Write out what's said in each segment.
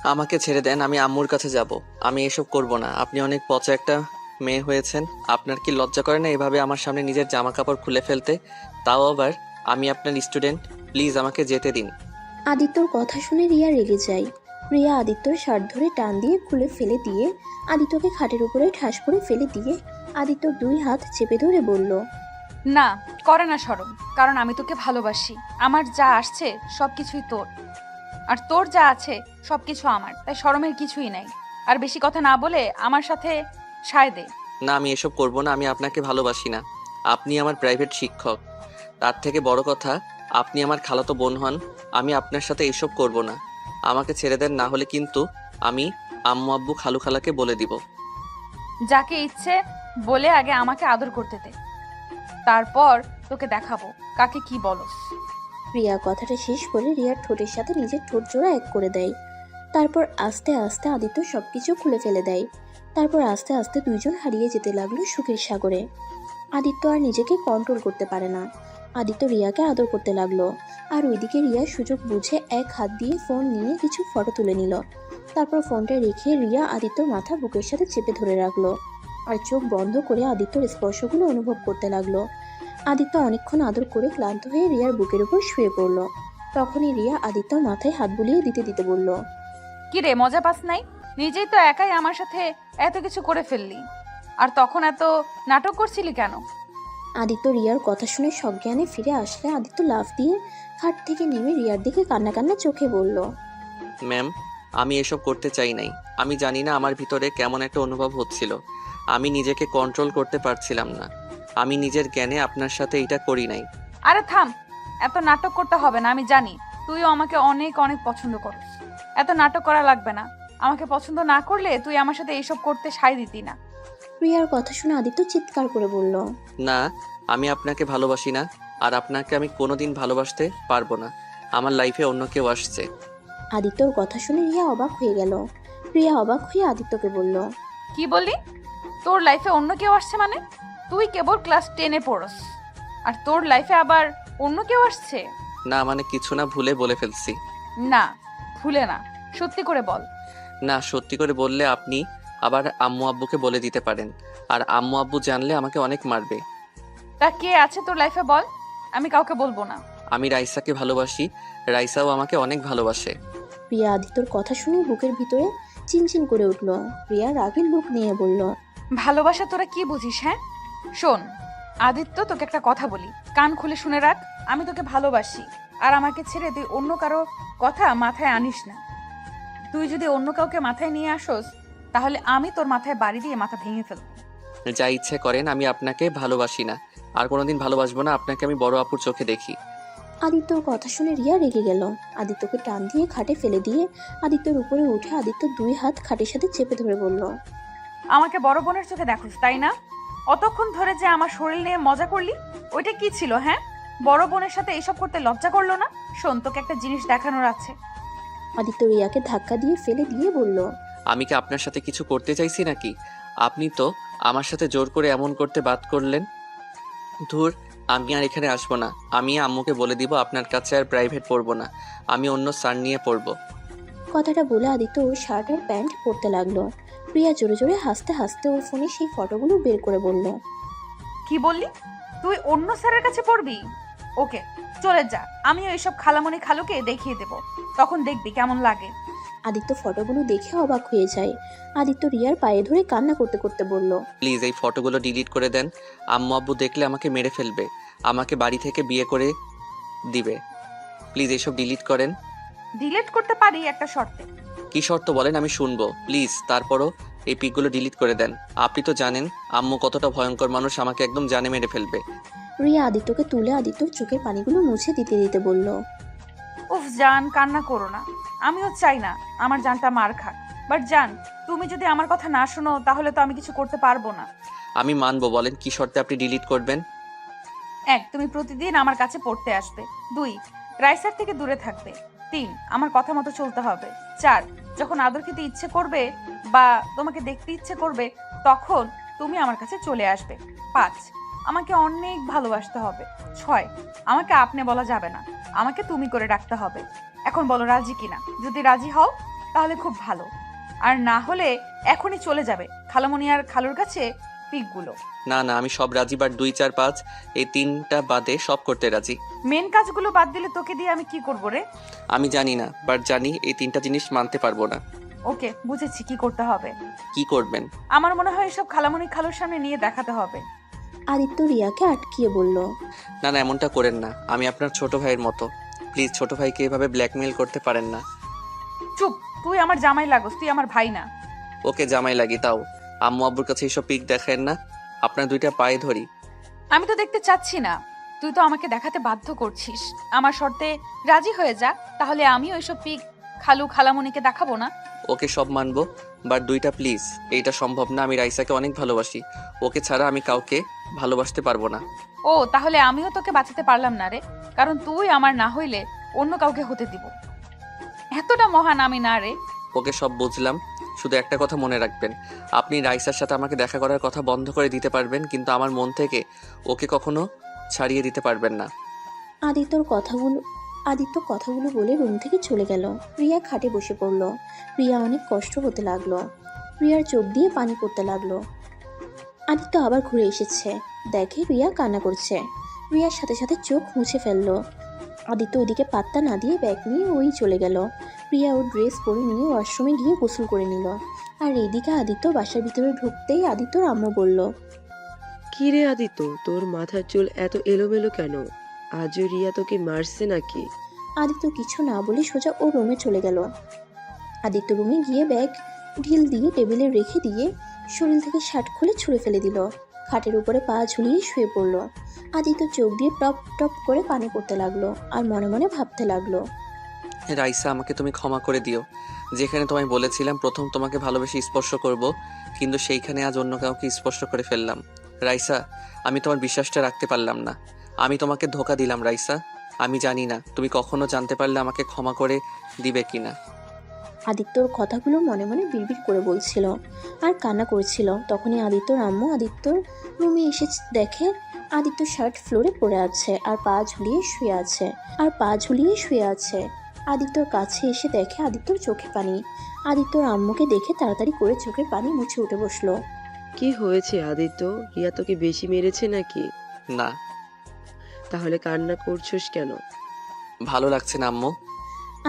আমাকে ছেড়ে দেন, আমি আম্মুর কাছে যাব। আমি এসব করব না। আপনি অনেক পচা একটা মেয়ে হয়েছেন। আপনার কি লজ্জা করে না এভাবে আমার সামনে নিজের জামা কাপড় খুলে ফেলতে? তাও আবার আমি আপনার স্টুডেন্ট। প্লিজ আমাকে যেতে দিন। আদিত্যর কথা শুনে রিয়া রেগে যায়। রিয়া আদিত্যর শার্ট ধরে টান দিয়ে খুলে ফেলে দিয়ে আদিত্যকে খাটের উপরে ঠাস করে ফেলে দিয়ে আদিত্যর দুই হাত চেপে ধরে বলল, না, করে না শরম। কারণ আমি তোকে ভালোবাসি। আমার যা আসছে সবকিছুই তোর, আর তোর যা আছে সবকিছু আমার, তাই শরমের কিছুই নাই। আর বেশি কথা না বলে আমার সাথে সায় দে। না, আমি এসব করব না। আমি আপনাকে ভালোবাসি না। আপনি আমার প্রাইভেট শিক্ষক। তার থেকে বড় কথা, আপনি আমার খালাতো বোন হন। আমি আপনার সাথে এসব করব না। আমাকে ছেড়ে দেন, না হলে কিন্তু আমি আম্মু আব্বু খালু খালাকে বলে দিব। যাকে ইচ্ছে বলে আগে আমাকে আদর করতে দে, তারপর তোকে দেখাবো কাকে কি বলস। রিয়া কথাটা শেষ করে রিয়ার ঠোঁটের সাথে নিজের ঠোঁট জোড়া এক করে দেয়। তারপর আস্তে আস্তে আদিত্য সবকিছু খুলে ফেলে দেয়। তারপর আস্তে আস্তে দুইজন হারিয়ে যেতে লাগলো সুখের সাগরে। আদিত্য আর নিজেকে কন্ট্রোল করতে পারে না। আদিত্য রিয়াকে আদর করতে লাগলো। আর ওইদিকে রিয়া সুযোগ বুঝে এক হাত দিয়ে ফোন নিয়ে কিছু ফটো তুলে নিল। তারপর ফোনটা রেখে রিয়া আদিত্যর মাথা বুকের সাথে চেপে ধরে রাখলো। আর চোখ বন্ধ করে আদিত্যর স্পর্শগুলো অনুভব করতে লাগলো। আদিত্য অনেকক্ষণ আদর করে ক্লান্ত হয়ে রিয়ার বুকের উপর শুয়ে পড়ল। তখনই রিয়া আদিত্যর মাথায় হাত বুলিয়ে দিতে দিতে বলল, কি রে, মজা পাস নাই? নিজেই তো একাই আমার সাথে এত কিছু করে ফেললি, আর তখন এত নাটক করছিলি কেন? আদিত্য রিয়ার কথা শুনে সজ্ঞানে ফিরে আসলে আদিত্য লাফ দিয়ে খাট থেকে নেমে রিয়ার দিকে কান্না কান্না চোখে বলল, ম্যাম, আমি এসব করতে চাই নাই। আমি জানি না আমার ভিতরে কেমন একটা অনুভব হচ্ছিল। আমি নিজেকে কন্ট্রোল করতে পারছিলাম না। আমি নিজের জ্ঞানে আপনার সাথে এটা করি নাই। আরে থাম, এত নাটক করতে হবে না। আমি জানি তুইও আমাকে অনেক অনেক পছন্দ করিস। এত নাটক করা লাগবে না। আমাকে পছন্দ না করলে তুই আমার সাথে এইসব করতে সায় দিতি না। রিয়ার কথা শুনে আদিত্য চিৎকার করে বলল, না, আমি আপনাকে ভালোবাসি না। আর আপনাকে আমি কোনোদিন ভালোবাসতে পারবো না। আমার লাইফে অন্য কেউ আসছে। আদিত্যর কথা শুনে রিয়া অবাক হয়ে গেল। রিয়া অবাক হয়ে আদিত্যকে বলল, কি বললি? তোর লাইফে অন্য কেউ আসছে মানে? তুই কেবল ক্লাস 10-এ পড়স, আর তোর লাইফে আবার অন্য কেউ আসছে? না মানে কিছু না, ভুলে বলে ফেলছি। না, ভুলে না, সত্যি করে বল। না, সত্যি করে বললে আপনি আবার আম্মু আব্বুকে বলে দিতে পারেন। আর আম্মু আব্বু জানলে আমাকে অনেক মারবে। তা কে আছে তোর লাইফে বল, আমি কাউকে বলবো না। আমি রাইসাকে ভালোবাসি। রাইসাও আমাকে অনেক ভালোবাসে। রিয়া আদিত্যর কথা শুনে বুকের ভিতরে চিনচিন করে উঠল। রিয়া রাগের মুখ নিয়ে বলল, ভালোবাসা তোরা কি বুঝিস? হ্যাঁ শোন আদিত্য, তোকে একটা কথা বলি, কান খুলে শুনে রাখ। আমি তোকে ভালোবাসি, আর আমাকে ছেড়ে তুই অন্য কারো কথা মাথায় আনিস না। তুই যদি অন্য কাউকে মাথায় নিয়ে আসোস, তাহলে আমি তোর মাথায় বাড়ি দিয়ে মাথা ভেঙে ফেলবো। যা ইচ্ছে করেন, আমি আপনাকে ভালোবাসি না। আর কোনোদিন ভালোবাসবো না। আপনাকে আমি বড় আপুর চোখে দেখি। আদিত্যর কথা শুনে রিয়া রেগে গেল। আদিত্যকে টান দিয়ে খাটে ফেলে দিয়ে আদিত্যর উপরে উঠে আদিত্য দুই হাত খাটের সাথে চেপে ধরে বলল, আমাকে বড় বোনের চোখে দেখোস তাই না? অতক্ষণ ধরে যে আমার শরীর নিয়ে মজা করলি, ওইটা কি ছিল? হ্যাঁ, বড় বোনের সাথে এইসব করতে লজ্জা করলো না? শোন, তোকে একটা জিনিস দেখানোর আছে। আদিত্য রিয়াকে ধাক্কা দিয়ে ফেলে দিয়ে বলল, আমি কি আপনার সাথে কিছু করতে চাইছি নাকি? আপনি তো আমার সাথে জোর করে এমন করতে বাদ করলেন। ধুর, আমি আর এখানে আসবো না। আমি আম্মুকে বলে দিব আপনার কাছে আর প্রাইভেট পড়বো না। আমি অন্য স্যার নিয়ে পড়বো। কথাটা বলে আদিত্য ওর শার্ট আর প্যান্ট পরতে লাগলো। রিয়া জোরে জোরে হাসতে হাসতে ওর ফোনে সেই ফটোগুলো বের করে বলল, কি বললি? তুই অন্য স্যারের কাছে পড়বি? ওকে, চলে যা। আমি ওইসব খালামণি খালুকে দেখিয়ে দেব, তখন দেখবি কেমন লাগে। আদিত্য ফটোগুলো দেখে অবাক হয়ে যায়। আদিত্য রিয়ার পায়ে ধরে কান্না করতে করতে বলল, প্লিজ এই ফটোগুলো ডিলিট করে দেন। আম্মু আব্বু দেখলে আমাকে মেরে ফেলবে। আমাকে বাড়ি থেকে বিয়ে করে দিবে। প্লিজ এসব ডিলিট করেন। ডিলিট করতে পারি একটা শর্তে। কি শর্ত বলেন, আমি শুনবো প্লিজ। তারপরও এই পিকগুলো ডিলিট করে দেন। আপনি তো জানেন আম্মু কতটা ভয়ঙ্কর মানুষ, আমাকে একদম জানে মেরে ফেলবে। রিয়া আদিত্যকে তুলে আদিত্যর চোখের পানিগুলো মুছে দিতে দিতে বলল, উফ জান, কান্না করো না। আমিও চাই না আমার জানটা মার খাক, বাট জান, তুমি যদি আমার কথা না শোনো তাহলে তো আমি কিছু করতে পারবো না। আমি মানবো, বলেন কি শর্তে আপনি ডিলিট করবেন। 1, তুমি প্রতিদিন আমার কাছে পড়তে আসবে। 2, রাইসার থেকে দূরে থাকবে। 3, আমার কথা মতো চলতে হবে। 4, যখন আদর খেতে ইচ্ছে করবে বা তোমাকে দেখতে ইচ্ছে করবে, তখন তুমি আমার কাছে চলে আসবে। 5, আমাকে অনেক ভালোবাসতে হবে। 6, আমাকে আপনি বলা যাবে না, আমাকে তুমি করে ডাকতে হবে। এখন বলো রাজি কিনা? যদি রাজি হও তাহলে খুব ভালো, আর না হলে এখনই চলে যাবে খালামণি আর খালুর কাছে পিকগুলো। না না, আমি সব রাজি, বাট 2, 4, 5 এই 3টা বাদে সব করতে রাজি। মেন কাজগুলো বাদ দিলে তোকে দিয়ে আমি কি করবো রে? আমি জানি না, বাট জানি এই 3টা জিনিস মানতে পারবো না। ওকে, বুঝেছি কি করতে হবে। কি করবেন? আমার মনে হয় এসব খালামণি খালুর সামনে নিয়ে দেখাতে হবে। আদিত্য রিয়াকে আটকিয়ে বলল। না না, এমনটা করেন না, আমি আপনার ছোট ভাইয়ের মতো। প্লিজ ছোট ভাইকে এভাবে ব্ল্যাকমেল করতে পারেন না। চুপ, তুই আমার জামাই লাগোস, তুই আমার ভাই না। ওকে জামাই লাগি, তাও আম্মু আব্বুর কাছে এইসব পিক দেখায়েন না। আপনার 2টা পায়ে ধরি। আমি তো দেখতে চাচ্ছি না, তুই তো আমাকে দেখাতে বাধ্য করছিস। আমার শর্তে রাজি হয়ে যা, তাহলে আমিও এসব পিক খালু খালামণিকে দেখাবো না। ওকে সব মানবো, বাট 2টা প্লিজ। এইটা সম্ভব না, আমি রাইসাকে অনেক ভালোবাসি। ওকে ছাড়া আমি কাউকে ভালোবাসতে পারবো না। ও, তাহলে আমিও তোকে বাঁচাতে পারলাম না রে, কারণ তুই আমার না হইলে অন্য কাউকে হতে দিব। এতটা মহান আমি না রে। ওকে সব বুঝলাম, শুধু একটা কথা মনে রাখবেন, আপনি রাইসার সাথে আমাকে দেখা করার কথা বন্ধ করে দিতে পারবেন, কিন্তু আমার মন থেকে ওকে কখনো ছাড়িয়ে দিতে পারবেন না। আদিত্য কথাগুলো বলে রুম থেকে চলে গেল। রিয়া খাটে বসে পড়ল। রিয়া অনেক কষ্ট হতে লাগলো। রিয়ার চোখ দিয়ে পানি পড়তে লাগলো। আদিত্য আবার ঘুরে এসেছে, দেখে রিয়া কান্না করছে। রিয়ার সাথে সাথে চোখ মুছে ফেললো। আদিত্য ওদিকে পাত্তা না দিয়ে ব্যাগ নিয়ে ওই চলে গেল। রিয়া ওর ড্রেস পরে নিয়ে ওয়াশরুমে গিয়ে গোসল করে নিল। আর এইদিকে আদিত্য বাসার ভিতরে ঢুকতেই আদিত্যর আম্মু বলল। কি রে আদিত্য, তোর মাথার চুল এত এলোমেলো কেন? আজও রিয়া তোকে মারছে নাকি? আদিত্য কিছু না বলে সোজা ও রুমে চলে গেল। আদিত্য রুমে গিয়ে ব্যাগ ঢিল দিয়ে টেবিলে রেখে দিয়ে শরীর থেকে শার্ট খুলে ছুঁড়ে ফেলে দিল। খাটের উপরে পা ঝুলিয়ে শুয়ে পড়ল। আদিত্য চোখ দিয়ে টপ টপ করে পানি পড়তে লাগলো আর মনে মনে ভাবতে লাগলো। রাইসা, আমাকে তুমি ক্ষমা করে দিও। যেখানে তোমায় বলেছিলাম প্রথম তোমাকে ভালোবেসে স্পর্শ করব, কিন্তু সেইখানে আজ অন্য কাউকে স্পর্শ করে ফেললাম। রাইসা, আমি তোমার বিশ্বাসটা রাখতে পারলাম না। আমি তোমাকে ধোঁকা দিলাম রাইসা। আমি জানি না তুমি কখনো জানতে পারলে আমাকে ক্ষমা করে দিবে কিনা। আদিত্যর কথাগুলো মনে মনে বিড়বিড় করে বলছিল আর কান্না করছিল। তখনই আদিত্যর আম্মু আদিত্যর রুমে এসে দেখে আদিত্য শার্ট ফ্লোরে পড়ে আছে আর পা ঝুলিয়ে শুয়ে আছে। আদিত্যর কাছে এসে দেখে আদিত্যর চোখে পানি। আদিত্যর আম্মুকে দেখে তাড়াতাড়ি করে চোখের পানি মুছে উঠে বসলো। কি হয়েছে আদিত্য? রিয়া তোকে বেশি মেরেছে নাকি? না, তাহলে কান্না করছিস কেন? ভালো লাগছে না আম্মু।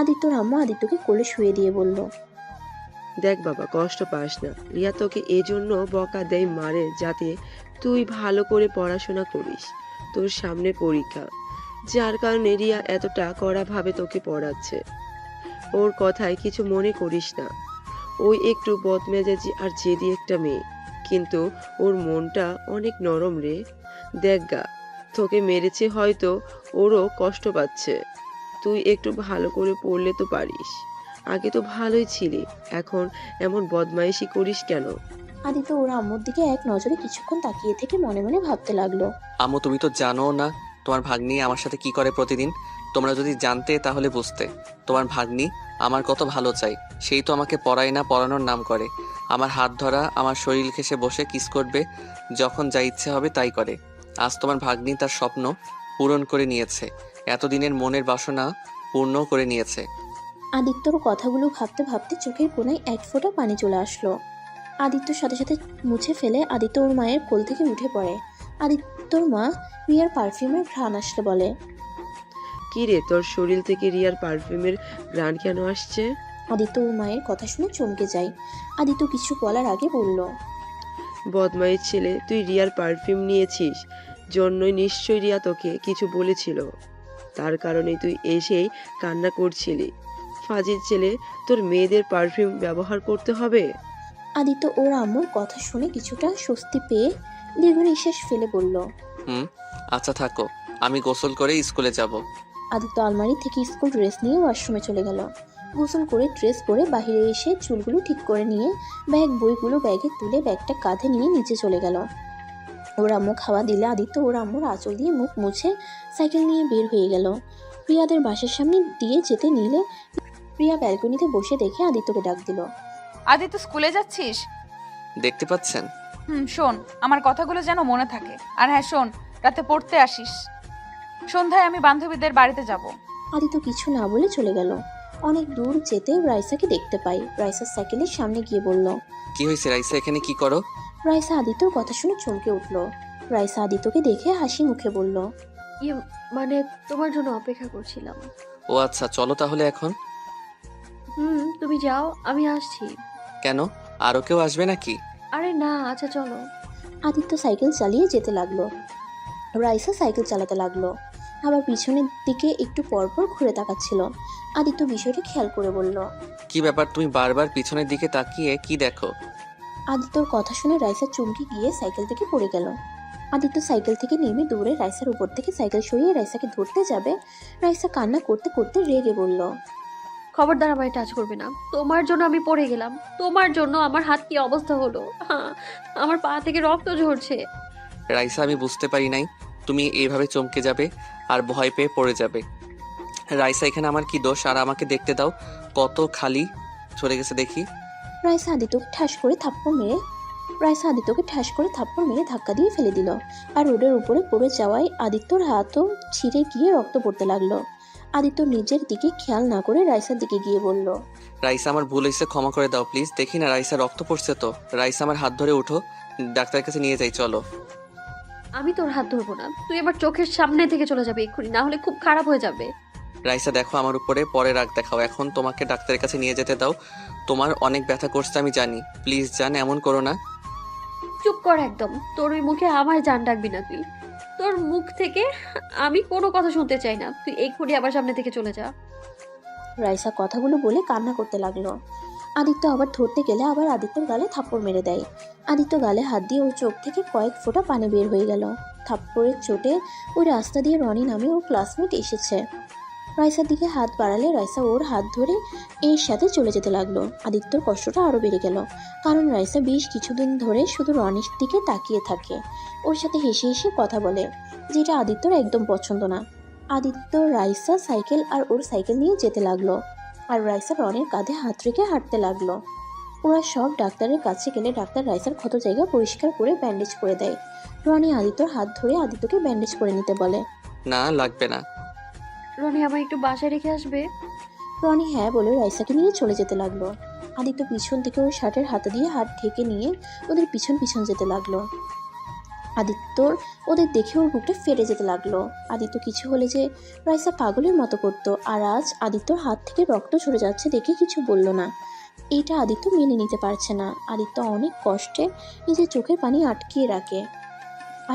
আদিত্যর আম্মু আদিত্যকে কোলে শুয়ে দিয়ে বলল। দেখ বাবা, কষ্ট পাস না। রিয়া তোকে এজন্য বকা দেয়, মারে, যাতে তুই ভালো করে পড়াশোনা করিস। তোর সামনে পরীক্ষা, যার কারণে রিয়া এতটা কড়াভাবে তোকে পড়াচ্ছে। ওর কথায় কিছু মনে করিস না। ওই একটু বদমেজাজি আর জেদি একটা মেয়ে, কিন্তু ওর মনটা অনেক নরম রে। দেখ গা, তোকে মেরেছে হয়তো, ওরও কষ্ট পাচ্ছে। তুই একটু ভালো করে পড়লে তো পারিস। আগে তো ভালোই ছিলি, এখন এমন বদমাইশি করিস কেন? আদিত্য ওর আম্মুর দিকে এক নজরে কিছুক্ষণ তাকিয়ে থেকে মনে মনে ভাবতে লাগলো। আম্মু, তুমি তো জানো না তোমার ভাগ্নি আমার সাথে কি করে প্রতিদিন। তোমরা যদি জানতে তাহলে বুঝতে। তোমার ভাগ্নি আমার কত ভালো চাই, সেই তো আমাকে পড়ায় না, পড়ানোর নাম করে। আমার হাত ধরা, আমার শরীর ঘেঁষে বসে কিস করবে, যখন যা ইচ্ছে হবে তাই করে। আজ তোমার ভাগ্নি তার স্বপ্ন পূরণ করে নিয়েছে, এতদিনের মনের বাসনা পূর্ণ করে নিয়েছে। আদিত্যর কথাগুলো ভাবতে ভাবতে চোখের কোণায় এক ফোঁটা পানি চলে আসলো। আদিত্যর সাথে সাথে মুছে ফেলে আদিত্য ওর মায়ের কোল থেকে উঠে পড়ে। আদিত্যর মা রিয়ার পারফিউমের ঘ্রাণ আসলে বলে। কি রে, তোর শরীর থেকে রিয়ার পারফিউমের ঘ্রাণ কেন আসছে? আদিত্য ওর মায়ের কথা শুনে চমকে যায়। আদিত্য কিছু বলার আগে বলল। বদমাইশ ছেলে, তুই রিয়ার পারফিউম নিয়েছিস জন্যই নিশ্চয়ই রিয়া তোকে কিছু বলেছিল। তার কারণে তুই এসেই কান্না করছিলি। ফাজিল ছেলে, তোর মেয়েদের পারফিউম ব্যবহার করতে হবে? আদিত্য ওর আম্মুর কথা শুনে কিছুটা স্বস্তি পেয়ে দীর্ঘ নিঃশ্বাস ফেলে বলল। আচ্ছা থাকো, আমি গোসল করে স্কুলে যাব। আদিত্য আলমারি থেকে স্কুল ড্রেস নিয়ে ওয়াশরুমে চলে গেল। গোসল করে ড্রেস পরে বাইরে এসে চুলগুলো ঠিক করে নিয়ে বইগুলো ব্যাগে তুলে ব্যাগটা কাঁধে নিয়ে নিচে চলে গেল। ওর আম্মু খাওয়া দিলে আদিত্য ওর আম্মুর আঁচল দিয়ে মুখ মুছে সাইকেল নিয়ে বের হয়ে গেল। প্রিয়াদের বাসার সামনে দিয়ে যেতে নিলে প্রিয়া ব্যালকনিতে বসে দেখে আদিত্যকে ডাক দিল। আদিত্য, স্কুলে যাচ্ছিস? দেখতে পাচ্ছেন? শোন, আমার কথাগুলো যেন মনে থাকে। আর হ্যাঁ শোন, রাতে পড়তে আসিস। সন্ধ্যায় আমি বান্ধবীদের বাড়িতে যাব। আদিত্য কিছু না বলে চলে গেল। অনেক দূর যেতে রাইসাকে দেখতে পায়। রাইসা সাইকেলের সামনে গিয়ে বলল। কি হয়েছে রাইসা, এখানে কি করো? রাইসা আদিত্যর কথা শুনে চমকে উঠল। রাইসা আদিত্যকে দেখে হাসি মুখে বলল। ইয়ে মানে তোমার জন্য অপেক্ষা করছিলাম। ও আচ্ছা, চলো তাহলে এখন। তুমি যাও, আমি আসছি। কেন, আরও কেউ আসবে নাকি? আরে না, আচ্ছা চলো। আদিত্য সাইকেল চালিয়ে যেতে লাগলো। রাইসা সাইকেল চালাতে লাগলো, আবার পিছনের দিকে একটু পরপর ঘুরে তাকাচ্ছিল। আদিত্য বিষয়টা খেয়াল করে বলল। কি ব্যাপার, তুমি বারবার পিছনের দিকে তাকিয়ে কি দেখো? আদিত্যর কথা শুনে রাইসা চমকে গিয়ে সাইকেল থেকে পড়ে গেল। আদিত্য সাইকেল থেকে নেমে দৌড়ে রাইসার উপর থেকে সাইকেল সরিয়ে রাইসাকে ধরতে যাবে। রাইসা কান্না করতে করতে রেগে বলল। খবরদার আমায় টাচ করবে না, তোমার জন্য আমি পড়ে গেলাম, তোমার জন্য আমার হাত কি অবস্থা হলো, আমার পা থেকে রক্ত ঝরছে। রাইসা, আমি বুঝতে পারি নাই তুমি এইভাবে চমকে যাবে আর ভয় পেয়ে পড়ে যাবে। রাইসা, এখানে আমার কি দোষ? আর আমাকে দেখতে দাও, কত খালি সরে গেছে দেখি। রাইসা আদিত্যকে ঠাস করে থাপ্পড় মেরে ধাক্কা দিয়ে ফেলে দিল। আর রোডের উপরে পড়ে যাওয়ায় আদিত্যর হাতও ছিঁড়ে গিয়ে রক্ত পড়তে লাগলো। আদিত্য নিজের দিকে খেয়াল না করে রাইসার দিকে গিয়ে বলল। রাইসা, আমার ভুল হয়েছে, ক্ষমা করে দাও প্লিজ। দেখি না রাইসা রক্ত পড়ছে তো। রাইসা, আমার হাত ধরে উঠো, ডাক্তারের কাছে নিয়ে যাই, চলো। আমি তোর হাত ধরবো না, তুই এবার চোখের সামনে থেকে চলে যাবে এক্ষুনি, না হলে খুব খারাপ হয়ে যাবে। রাইসা দেখো, আমার উপরে পরে রাগ দেখাও, এখন তোমাকে ডাক্তারের কাছে নিয়ে যেতে দাও। তোমার অনেক ব্যথা করছে আমি জানি, প্লিজ জান, এমন করো না। চুপ কর একদম, তোর ওই মুখে আমায় জান ডাকবি না তুই। তোর মুখ থেকে আমি কোনো কথা শুনতে চাই না, তুই এক্ষুনি আবার সামনে থেকে চলে যা। রাইসা কথাগুলো বলে কান্না করতে লাগলো। আদিত্য আবার ধরতে গেলে আবার আদিত্যর গালে থাপ্পড় মেরে দেয়। আদিত্য গালে হাত দিয়ে ওর চোখ থেকে কয়েক ফোঁটা পানি বের হয়ে গেল। থাপ্পড়ের চোটে ওই রাস্তা দিয়ে রনি নামে ওর ক্লাসমেট এসেছে। রাইসার দিকে হাত বাড়ালে রাইসা ওর হাত ধরে এর সাথে চলে যেতে লাগলো। আদিত্যর কষ্টটা আরও বেড়ে গেল, কারণ রাইসা বেশ কিছুদিন ধরে শুধু রনির দিকে তাকিয়ে থাকে, ওর সাথে হেসে হেসে কথা বলে, যেটা আদিত্যর একদম পছন্দ না। আদিত্য রাইসা সাইকেল আর ওর সাইকেল নিয়ে যেতে লাগলো, আর রাইসা রনির কাঁধে হাত রেখে হাঁটতে লাগলো। ওরা সব ডাক্তারের কাছে গেলে ডাক্তার রাইসার ক্ষত জায়গা পরিষ্কার করে ব্যান্ডেজ করে দেয়। রনি আদিত্যর হাত ধরে আদিত্যকে ব্যান্ডেজ করে নিতে বলে। না, লাগবে না। রনি আমায় একটু বাসায় রেখে আসবে? রনি হ্যাঁ বলে রাইসাকে নিয়ে চলে যেতে লাগলো। আদিত্য পিছন থেকে ওর শার্টের হাতে দিয়ে হাত ঢেকে নিয়ে ওদের পিছন পিছন যেতে লাগলো। আদিত্যর ওদের দেখে ওর বুকটা ফেটে যেতে লাগলো। আদিত্য কিছু হলে যে রাইসা পাগলের মতো করতো, আর আজ আদিত্যর হাত থেকে রক্ত ঝরে যাচ্ছে দেখে কিছু বলল না। এইটা আদিত্য মেনে নিতে পারছে না। আদিত্য অনেক কষ্টে নিজের চোখের পানি আটকিয়ে রাখে।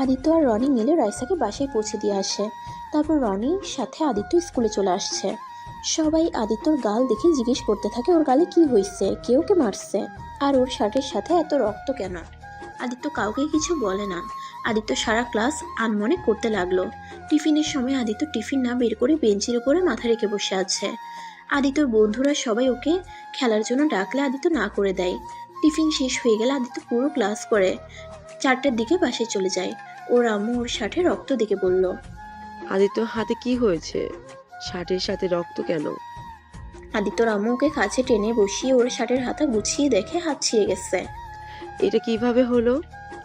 আদিত্য আর রনি মিলে রাইসাকে বাসায় পৌঁছে দিয়ে আসে। তারপর রনির সাথে আদিত্য স্কুলে চলে আসছে। সবাই আদিত্যর গাল দেখে জিজ্ঞেস করতে থাকে ওর গালে কি হয়েছে, কেউ কে মারছে, আর ওর শার্টের সাথে এত রক্ত কেন। আদিত্য কাউকে কিছু বলে না। আদিত্য সারা ক্লাস আনমনে করতে লাগলো। টিফিনের সময় আদিত্য টিফিন না বের করে বেঞ্চের উপরে মাথা রেখে বসে আছে। আদিত্যর বন্ধুরা সবাই ওকে খেলার জন্য ডাকলে আদিত্য না করে দেয়। টিফিন শেষ হয়ে গেলে আদিত্য পুরো ক্লাস করে 4টার দিকে বাসায় চলে যায়। ওর আম্মু ওর শার্টে রক্ত দেখে বলল। আদিত্য হাতে কি হয়েছে? শার্টের সাথে রক্ত কেন? আদিত্যর আম্মু ওকে কাছে টেনে বসিয়ে ওর শার্টের হাতা গুছিয়ে দেখে হাত ছিঁড়ে গেছে। এটা কিভাবে হলো?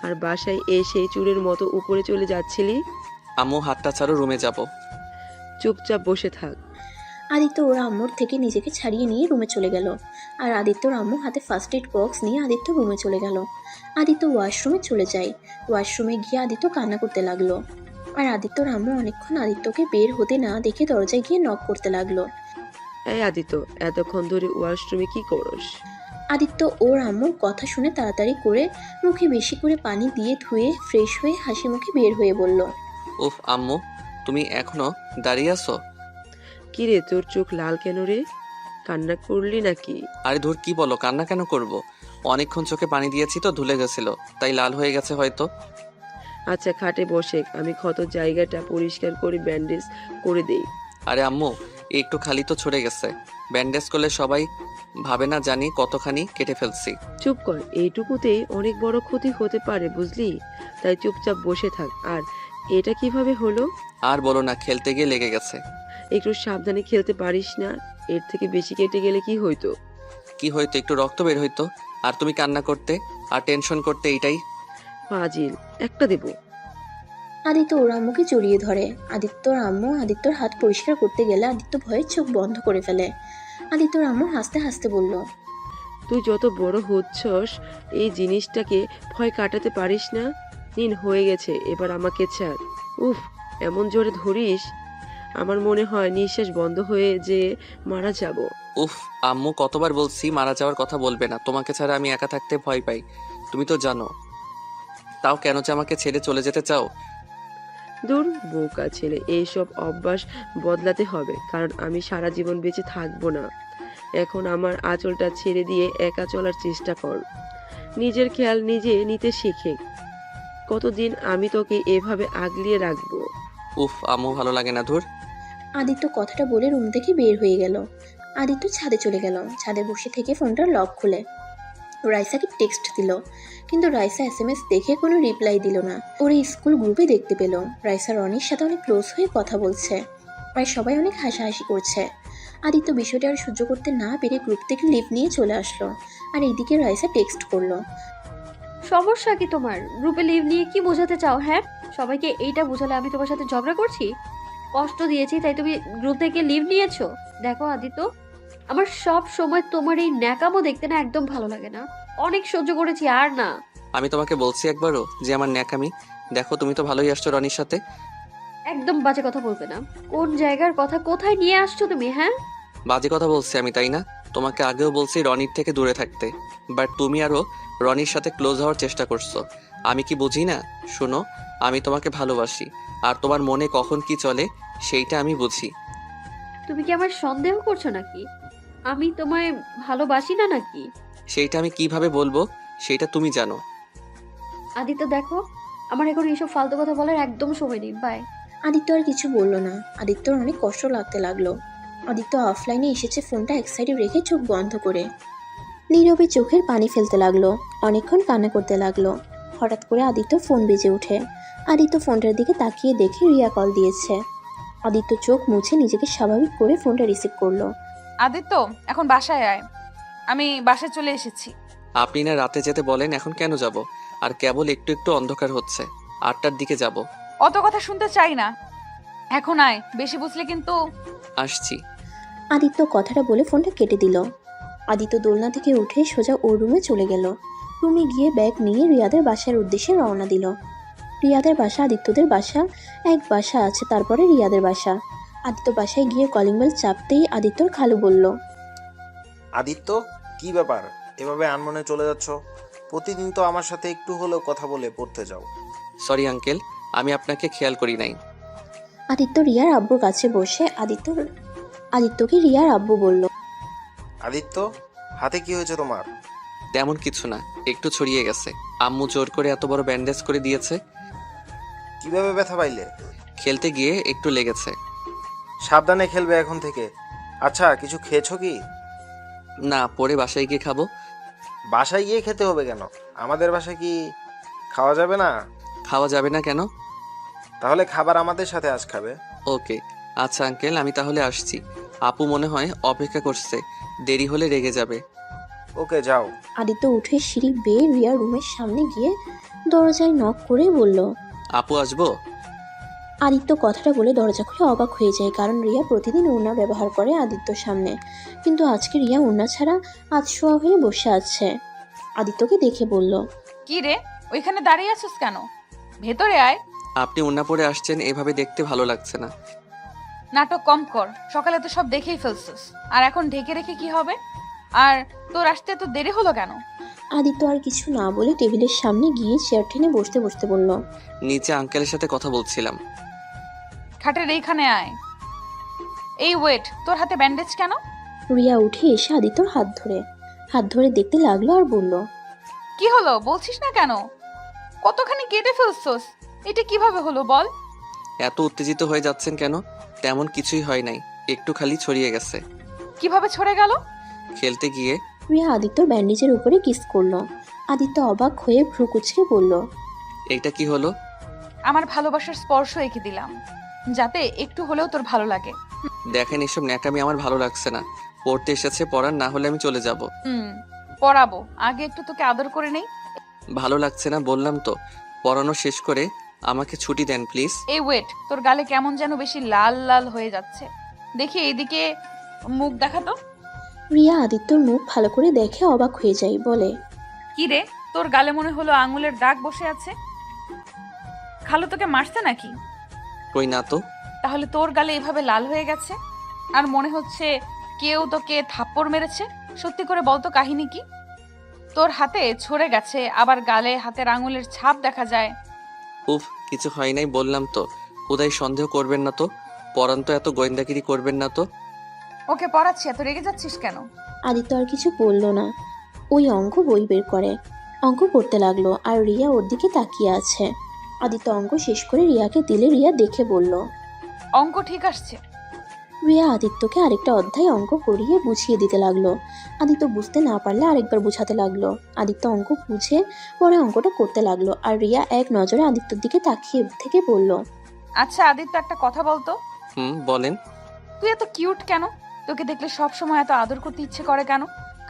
আর বাসায় এসে চুরের মতো উপরে চলে যাচ্ছিলি? আম্মু, হাতটা ছাড়ো, রুমে যাব। চুপচাপ বসে থাক। আদিত্য ওর আম্মুর থেকে নিজেকে ছাড়িয়ে নিয়ে রুমে চলে গেল। আর আদিত্যর আম্মু হাতে ফার্স্ট এড বক্স নিয়ে আদিত্য রুমে চলে গেল। আদিত্য ওয়াশরুমে চলে যায়। ওয়াশরুমে গিয়ে আদিত্য কান্না করতে লাগলো। আর আদিত্যর আম্মু অনেকক্ষণ আদিত্যকে বের হতে না দেখে দরজায় গিয়ে নক করতে লাগলো। এই আদিত্য, এতক্ষণ ধরে ওয়াশরুমে কি করস? আদিত্য ওর আম্মুর কথা শুনে তাড়াতাড়ি করে মুখে বেশি করে পানি দিয়ে ধুয়ে ফ্রেশ হয়ে হাসি মুখে বের হয়ে বলল। উফ আম্মু, তুমি এখনো দাঁড়িয়ে আছো? কি রে, তোর চোখ লাল কেন রে? কান্না করলি নাকি? আরে ধুর, কি বলো, কান্না কেন করব? অনেকক্ষণ চোখে পানি দিয়েছি তো, ধুলে গেছিল, তাই লাল হয়ে গেছে হয়তো। আচ্ছা, খাটে বসে আমি ক্ষত জায়গাটা পরিষ্কার করে ব্যান্ডেজ করে দেই। আরে আম্মু, একটু খালি তো ছড়ে গেছে, ব্যান্ডেজ করলে সবাই ভাবে না জানি কতখানি কেটে ফেলছি। চুপ কর, এইটুকুতেই অনেক বড় ক্ষতি হতে পারে বুঝলি, তাই চুপচাপ বসে থাক। আর এটা কিভাবে হলো? আর বলো না, খেলতে গিয়ে লেগে গেছে। একটু সাবধানে খেলতে পারিস না? এর থেকে বেশি কেটে গেলে কি হইতো? কি হয়তো, একটু রক্ত বের হইতো, আর তুমি কান্না করতে আর টেনশন করতে, এইটাই। ফাজিল একটা দেব। আদিত্য ওর আম্মুকে জড়িয়ে ধরে। আদিত্যর আম্মু আদিত্যর হাত পরিষ্কার করতে গেলে আদিত্য ভয়ে চোখ বন্ধ করে ফেলে। আদিত্যর আম্মু হাসতে হাসতে বলল, তুই যত বড় হচ্ছস এই জিনিসটাকে ভয় কাটাতে পারিস না। নিন হয়ে গেছে, এবার আমাকে ছাড়। উফ, এমন জোরে ধরিস, আমার মনে হয় নিঃশ্বাস বন্ধ হয়ে যে মারা যাব। উফ, আম্মু কতবার বলছি মারা যাওয়ার কথা বলবে না, তোমাকে ছাড়া আমি একা থাকতে ভয় পাই, তুমি তো জানো। তাও কেন যে আমাকে ছেড়ে চলে যেতে চাও? দূর বোকা ছেলে, এইসব অভ্যাস বদলাতে হবে, কারণ আমি সারা জীবন বেঁচে থাকবো না। এখন আমার আঁচলটা ছেড়ে দিয়ে একা চলার চেষ্টা কর। নিজের খেয়াল নিজে নিতে শিখে। কতদিন আমি তোকে এভাবে আগলিয়ে রাখবো? উফ, আম্মু ভালো লাগে না, ধুর। আদিত্য কথাটা বলে রুম থেকে বের হয়ে গেল। আদিত্য ছাদে চলে গেল। ছাদে বসে থেকে ফোনটার লক খুলে রাইসাকে টেক্সট দিল, কিন্তু রাইসা এসএমএস দেখে কোনো রিপ্লাই দিল না। ওর স্কুল গ্রুপে দেখতে পেল রাইসা রনির সাথে অনেক ক্লোজ হয়ে কথা বলছে, আর সবাই অনেক হাসাহাসি করছে। আদিত্য বিষয়টা আর সহ্য করতে না পেরে গ্রুপ থেকে লিভ নিয়ে চলে আসলো। আর এইদিকে রাইসা টেক্সট করলো, সমস্যা কি তোমার? গ্রুপে লিভ নিয়ে কি বোঝাতে চাও? হ্যাঁ, সবাইকে এইটা বোঝালে আমি তোমার সাথে ঝগড়া করছি, কষ্ট দিয়েছি, তাই তুমি গ্রুপ থেকে লিভ নিয়েছো? দেখো আদিত্য, আমার সব সময় তোমার এই ন্যাকামো দেখতে না একদম ভালো লাগে না। অনেক সহ্য করেছি, আর না। আমি তোমাকে বলছি একবারও যে আমার ন্যাকামি? দেখো, তুমি তো ভালোই আসছো রনির সাথে। একদম বাজে কথা বলবে না। কোন জায়গার কথা কোথায় নিয়ে আসছো তুমি? হ্যাঁ, বাজে কথা বলছি আমি, তাই না? তোমাকে আগেও বলছি রনির থেকে দূরে থাকতে, বাট তুমি আরো রনির সাথে ক্লোজ হওয়ার চেষ্টা করছো। আমি কি বুঝি না? শোনো, আমি তোমাকে ভালোবাসি, আর তোমার মনে কখন কি চলে সেইটা আমি বুঝি। তুমি কি আমার সন্দেহ করছো নাকি? আমি তোমায় ভালোবাসি না নাকি? সেইটা আমি কিভাবে বলবো সেটা তুমি জানো। আদিত্য দেখো, আমার এখন এইসব ফালতু কথা বলার একদম সময় নেই। বাই। আদিত্য আর কিছু বলল না। আদিত্যর অনেক কষ্ট লাগতে লাগলো। আদিত্য অফলাইনে এসেছে ফোনটা এক সাইডে রেখে চোখ বন্ধ করে নীরবে চোখের পানি ফেলতে লাগলো। অনেকক্ষণ কান্না করতে লাগলো। হঠাৎ করে আদিত্য ফোন বেজে ওঠে। আদিত্য ফোনটার দিকে তাকিয়ে দেখে রিয়া কল দিয়েছে। আদিত্য চোখ মুছে নিজেকে স্বাভাবিক করে ফোনটা রিসিভ করলো। আদিত্য, এখন বাসায় আয়। আমি বাসায় চলে এসেছি। আপনি না রাতে যেতে বলেন, এখন কেন যাব? আর কেবল একটু একটু অন্ধকার হচ্ছে, 8টার দিকে যাব। অত কথা শুনতে চাই না, এখন আয়। বেশি বুঝলে কিন্তু। আসছি। আদিত্য কথাটা বলে ফোনটা কেটে দিল। আদিত্য দোলনা থেকে উঠে সোজা ওর রুমে চলে গেল। রুমে গিয়ে ব্যাগ নিয়ে রিয়াদের বাসার উদ্দেশ্যে রওনা দিল। রিয়াদের বাসা আদিত্যদের বাসা, এক বাসা আছে, তারপরে রিয়াদের বাসা। আদিত্য বাসায় গিয়ে কলিং বেল চাপতেই আদিত্যর খালু বলল, আদিত্য, কি ব্যাপার? এভাবে আনমনে চলে যাচ্ছ? প্রতিদিন তো আমার সাথে একটু হলেও কথা বলে পড়তে যাও। সরি আঙ্কেল, আমি আপনাকে খেয়াল করি নাই। আদিত্য রিয়ার আব্বুর কাছে বসে আদিত্যকে রিয়ার আব্বু বলল, আদিত্য, হাতে কি হয়েছে তোমার? তেমন কিছু না, একটু ছড়িয়ে গেছে। আম্মু জোর করে এত বড় ব্যান্ডেজ করে দিয়েছে। কিভাবে ব্যথা পাইলে? খেলতে গিয়ে একটু লেগেছে। সাবধানে খেলবে এখন থেকে। আচ্ছা, কিছু খেয়েছো কি? না, পরে বাসায় গিয়ে খাবো। বাসায় গিয়ে খেতে হবে কেন? আমাদের বাসায় কি খাওয়া যাবে না? খাওয়া যাবে না কেন? তাহলে খাবার আমাদের সাথে আজ খাবে। ওকে, আচ্ছা আঙ্কেল, আমি তাহলে আসছি। আপু মনে হয় অপেক্ষা করছে, দেরি হলে রেগে যাবে। ওকে, যাও। আদিত্য উঠে সিঁড়ি বেয়ে রিয়ার রুমের সামনে গিয়ে দরজায় নক করে বলল, আপু আসবো? আদিত্য কথাটা বলে দরজা খুলে অবাক হয়ে যায়, কারণ রিয়া প্রতিদিন ওড়না ব্যবহার করে আদিত্যর সামনে, কিন্তু আজকে রিয়া ওড়না ছাড়া আধশোয়া হয়ে বসে আছে। আদিত্যকে দেখে বলল, কি রে, ওইখানে দাঁড়িয়ে আছিস কেন? ভেতরে আয়। আপনি ওন্না পরে আসছেন, এভাবে দেখতে ভালো লাগছে না। নাটক কম কর, সকালে তো সব দেখেই ফেলছিস, আর এখন ঢেকে রেখে কি হবে? আর তোর আসতে তো দেরি হলো কেন? আদিত্য আর কিছু না বলে টেবিলের সামনে গিয়ে চেয়ার টেনে বসতে বসতে বলল, নিচে আঙ্কেলের সাথে কথা বলছিলাম। খাটের এইখানে আয়। এই ওয়েট, তোর হাতে ব্যান্ডেজ কেন? রিয়া উঠে এসে আদিত্যর হাত ধরে দেখতে লাগলো আর বলল, কি হলো বলছিস না কেন? কতখানি কেটে ফেলছিস? এটা কিভাবে হলো বল? এত উত্তেজিত হয়ে যাচ্ছেন কেন? তেমন কিছুই হয় নাই, একটু খালি ছড়িয়ে গেছে। কিভাবে ছড়ে গেল? খেলতে গিয়ে। রিয়া আদিত্যর ব্যান্ডেজের উপরে কিস করলো। আদিত্য অবাক হয়ে ভ্রু কুচকে বলল, এইটা কি হলো? আমার ভালোবাসার স্পর্শ এঁকে দিলাম, যাতে একটু হলেও তোর ভালো লাগে। দেখেন, এসব ন্যাকামি আমার ভালো লাগছে না। পড়তে এসেছে পড়ার, না হলে আমি চলে যাব। পড়াবো, আগে একটু তোকে আদর করে নেই। ভালো লাগছে না বললাম তো। পড়ানো শেষ করে আমাকে ছুটি দেন প্লিজ। এই ওয়েট, তোর গালে কেমন যেন বেশি লাল লাল হয়ে যাচ্ছে। দেখি এইদিকে মুখ দেখাতো। রিয়া আদিত্যর মুখ ভালো করে দেখে অবাক হয়ে যায়, বলে, কি রে, তোর গালে মনে হলো আঙুলের দাগ বসে আছে। খালু তোকে মারছে নাকি? কই না তো। তাহলে তোর গালে এভাবে লাল হয়ে গেছে, আর মনে হচ্ছে কেউ তোকে থাপ্পড় মেরেছে। সত্যি করে বলতো কাহিনী কি? তোর হাতে ছড়ে গেছে, আবার গালে হাতের আঙুলের ছাপ দেখা যায়। উফ, কিছু হয় নাই বললাম তো। খুদাই সন্দেহ করবেন না তো। পরান তো এত গোয়েন্দাগিরি করবেন না তো। ওকে পড়াচ্ছি, এত রেগে যাচ্ছিস কেন? আদিত্য আর কিছু বলল না। ওই অঙ্ক বই বের করে অঙ্ক করতে লাগলো, আর রিয়া ওর দিকে তাকিয়ে আছে। আদিত্য অঙ্ক শেষ করে রিয়াকে দিলে রিয়া দেখে বলল। অঙ্ক ঠিক আসছে। রিয়া আদিত্যকে আরেকটা অধ্যায় অঙ্ক করিয়ে বুঝিয়ে দিতে লাগলো। আদিত্য বুঝতে না পারলে আরেকবার বুঝাতে লাগলো। আদিত্য অঙ্ক বুঝে পরে অঙ্কটা করতে লাগলো, আর রিয়া এক নজরে আদিত্যর দিকে তাকিয়ে থেকে বলল, আচ্ছা আদিত্য, একটা কথা বলতো। বলেন। তুই এত কিউট কেন? তোকে দেখলে সব সময় এত আদর করতে ইচ্ছে করে কেন?